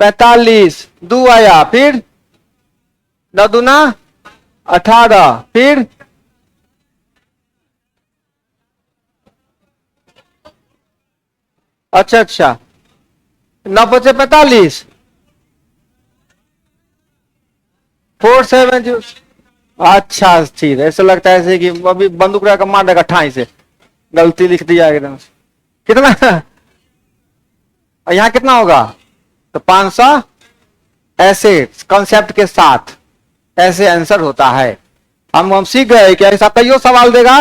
45, 2 आया, फिर 9 दूना 18, फिर अच्छा 9 बचे 45, 470। अच्छा ठीक है, ऐसा लगता है ऐसे कि अभी बंदूक रखा मार देगा ठाई से, गलती लिख दिया एकदम से। कितना यहां कितना होगा, तो 500, ऐसे कॉन्सेप्ट के साथ ऐसे आंसर होता है। हम सीख गए कि ऐसा कईयों सवाल देगा,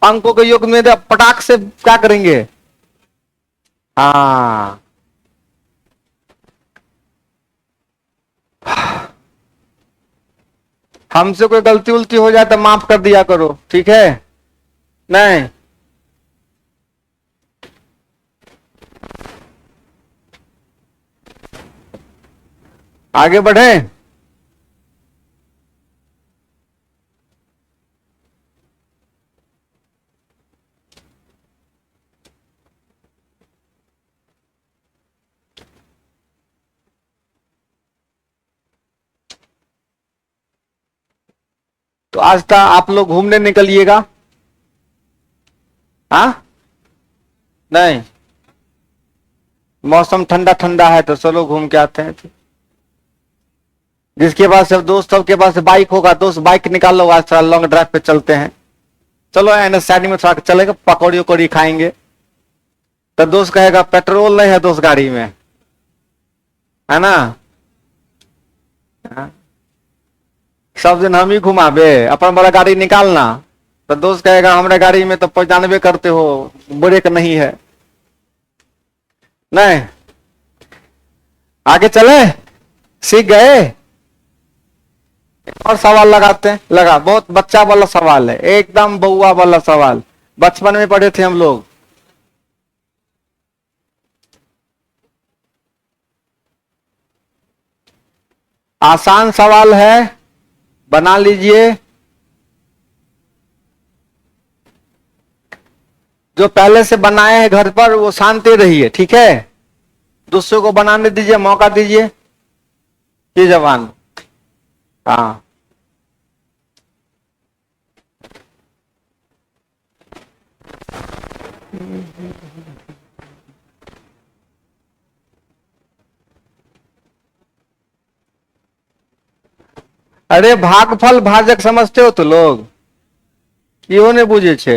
अंकों के योग में पटाख से क्या करेंगे। हाँ हमसे कोई गलती उल्टी हो जाए तो माफ कर दिया करो, ठीक है। नहीं आगे बढ़े। तो आज तक आप लोग घूमने निकलिएगा, हाँ नहीं, मौसम ठंडा ठंडा है तो चलो घूम के आते हैं। जिसके पास सब दोस्त सबके पास बाइक होगा, दोस्त बाइक निकालो, आज थोड़ा लॉन्ग ड्राइव पे चलते हैं। चलो एन साइड में थोड़ा चलेगा, पकौड़ी उकौड़ी खाएंगे। तो दोस्त कहेगा पेट्रोल नहीं है दोस्त गाड़ी में, है ना। हाँ? सब दिन हम ही घुमाबे, अपन बड़ा गाड़ी निकालना। तो दोस्त कहेगा हमारे गाड़ी में तो पहचानबे करते हो, ब्रेक नहीं है। नहीं आगे चले, सीख गए। और सवाल लगाते हैं, लगा, बहुत बच्चा वाला सवाल है, एकदम बउआ वाला सवाल, बचपन में पढ़े थे हम लोग। आसान सवाल है, बना लीजिए। जो पहले से बनाए हैं घर पर वो शांति रहिए, ठीक है। दूसरों को बनाने दीजिए, मौका दीजिए। ये जवान, हाँ अरे भागफल भाजक समझते हो तो लोग, इहो ने बुझे छे।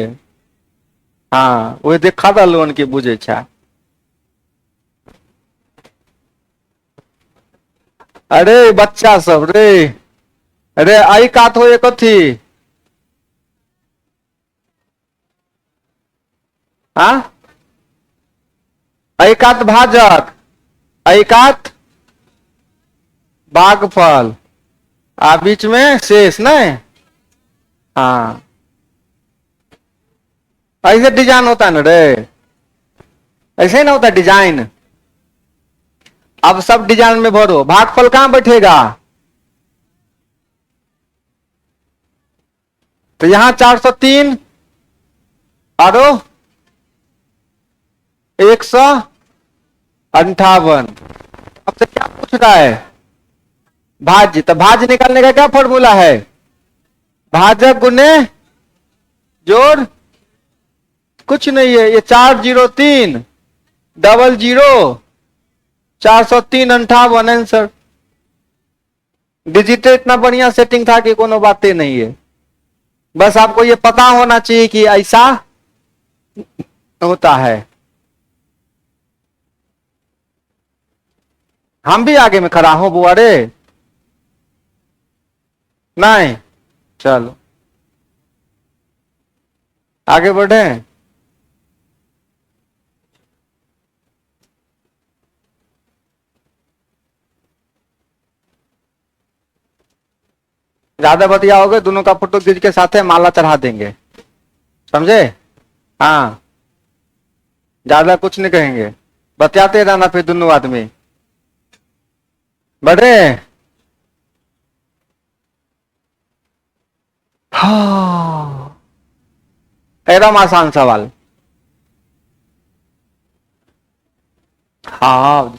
हाँ वो देखा था लोगन के बुझे छा। अरे बच्चा सब रे, अरे आई कात हो एक थी। हाँ, एकात भाजक, एकात भागफल, आ बीच में शेष नहीं। हाँ, ऐसे डिजाइन होता है ना रे, ऐसे ही ना होता डिजाइन। अब सब डिजाइन में भरो, भागफल कहां बैठेगा? तो यहां 403 और 158। अब से क्या पूछ रहा है? भाज्य। तो भाज्य निकालने का क्या फॉर्मूला है? भाजक गुने जोड़, कुछ नहीं है, ये 403 00 403 58 आंसर। डिजिटल इतना बढ़िया सेटिंग था कि कोनो बातें नहीं है। बस आपको ये पता होना चाहिए कि ऐसा होता है। हम भी आगे में खड़ा हूं बुआ रे, नहीं चलो आगे बढ़े। ज्यादा बतियाओगे दोनों का फोटो खींच के साथ है माला चढ़ा देंगे, समझे? हाँ, ज्यादा कुछ नहीं कहेंगे, बतियाते रहना फिर दोनों आदमी। बढ़े। हाँ, एकदम आसान सवाल। हाँ,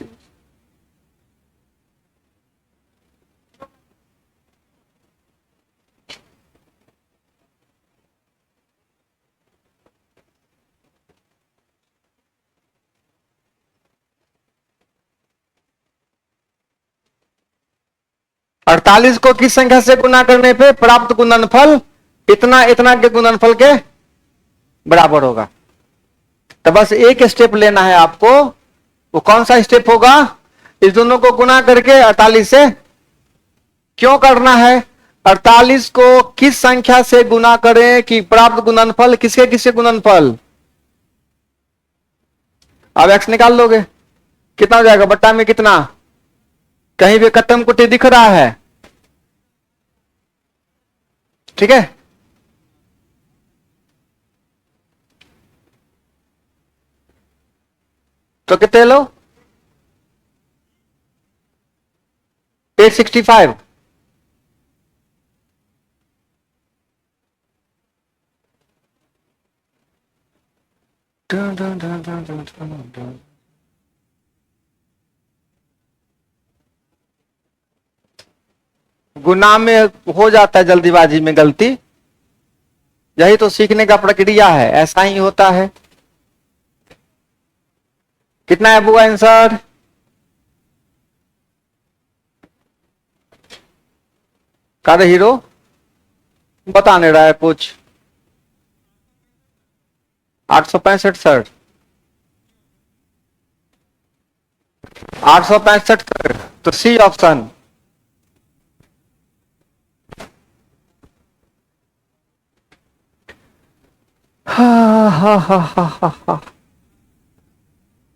48 को किस संख्या से गुना करने पे प्राप्त गुणनफल इतना इतना के गुणनफल के बराबर होगा? तो बस एक स्टेप लेना है आपको। वो कौन सा स्टेप होगा? इस दोनों को गुना करके 48 से। क्यों करना है? 48 को किस संख्या से गुना करें कि प्राप्त गुणनफल किसके किसके गुणनफल? अब एक्स निकाल लोगे, कितना हो जाएगा? बट्टा में कितना? कहीं भी कट्टम कुट्टी दिख रहा है? ठीक है, तो कितने लो? 865। गुना में हो जाता है जल्दीबाजी में गलती, यही तो सीखने का प्रक्रिया है, ऐसा ही होता है। कितना है बुआ आंसर? कारे हीरो बता नहीं रहा है कुछ। 865 सर, 865 सर, तो सी ऑप्शन।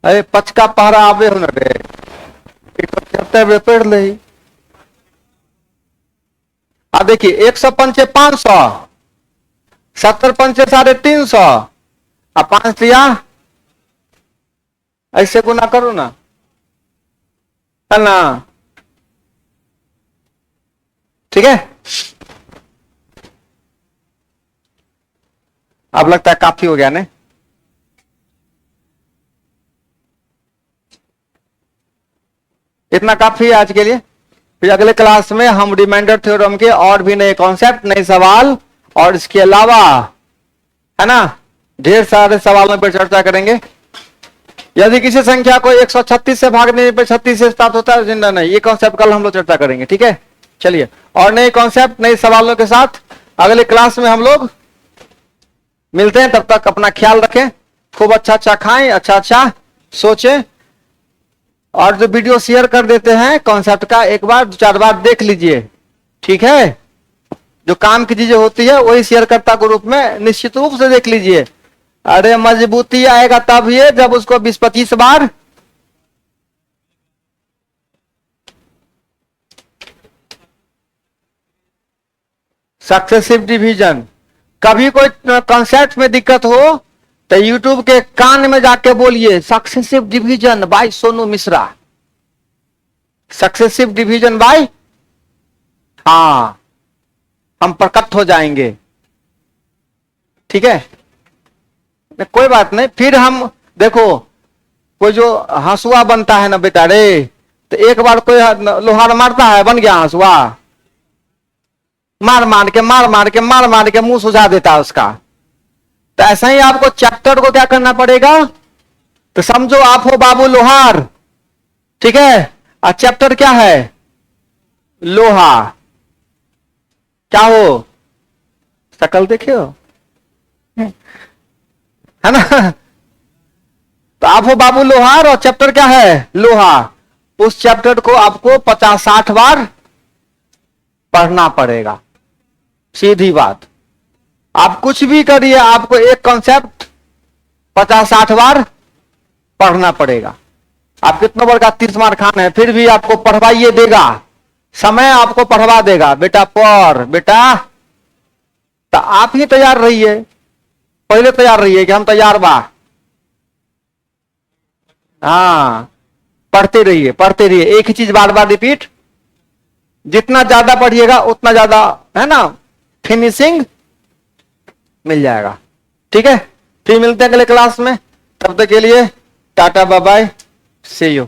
अरे पच का पहरा आवे हो न रे, 175 पेड़ ले। देखिए 105 500, 70 पंचे 350, अब 5 दिया, ऐसे गुना करो ना, है ना? ठीक है, अब लगता है काफी हो गया ने। इतना काफी है आज के लिए। फिर अगले क्लास में हम रिमाइंडर थ्योरम के और भी नए कॉन्सेप्ट, नए सवाल और इसके अलावा, है ना, ढेर सारे सवालों पर चर्चा करेंगे। यदि किसी संख्या को 136 से भागने पर 36 से प्राप्त होता है जिंदा नहीं, ये कॉन्सेप्ट कल हम लोग चर्चा करेंगे। ठीक है, चलिए, और नए कॉन्सेप्ट नए सवालों के साथ अगले क्लास में हम लोग मिलते हैं। तब तक अपना ख्याल रखें, खूब अच्छा अच्छा खाएं, अच्छा अच्छा सोचें, और जो वीडियो शेयर कर देते हैं कॉन्सेप्ट का एक बार 2-4 बार देख लीजिए। ठीक है, जो काम की चीजें होती है वही शेयर करता ग्रुप में निश्चित रूप से देख लीजिए। अरे मजबूती आएगा तब ये जब उसको 20-25 बार सक्सेसिव डिवीजन। कभी कोई कॉन्सेप्ट में दिक्कत हो तो यूट्यूब के कान में जाके बोलिए successive division bye Sonu Mishra, successive division bye, हाँ हम प्रकट हो जाएंगे। ठीक है, कोई बात नहीं। फिर हम देखो, कोई जो हंसुआ बनता है ना बेटा रे, तो एक बार कोई लोहार मारता है बन गया हंसुआ, मार मार के मुंह सुझा देता है उसका। तो ऐसा ही आपको चैप्टर को क्या करना पड़ेगा, तो समझो आप हो बाबू लोहार, ठीक है, और चैप्टर क्या है, लोहा। क्या हो, शकल देखे हो, है ना। तो आप हो बाबू लोहार और चैप्टर क्या है, लोहा। उस चैप्टर को आपको 50-60 बार पढ़ना पड़ेगा, सीधी बात। आप कुछ भी करिए, आपको एक कॉन्सेप्ट 50-60 बार पढ़ना पड़ेगा। आप कितना बार का 30 मार खान है, फिर भी आपको पढ़वाइए देगा, समय आपको पढ़वा देगा, बेटा पढ़ बेटा। तो आप ही तैयार रहिए, पहले तैयार रहिए कि हम तैयार बा। हाँ, पढ़ते रहिए पढ़ते रहिए, एक ही चीज बार बार रिपीट। जितना ज्यादा पढ़िएगा उतना ज्यादा, है ना, फिनिशिंग मिल जाएगा। ठीक है, फिर मिलते हैं अगले क्लास में, तब तक के लिए tata bye bye, see you.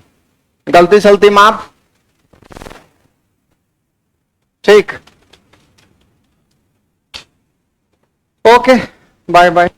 गलती सलती माफ, ठीक, ओके, बाय बाय।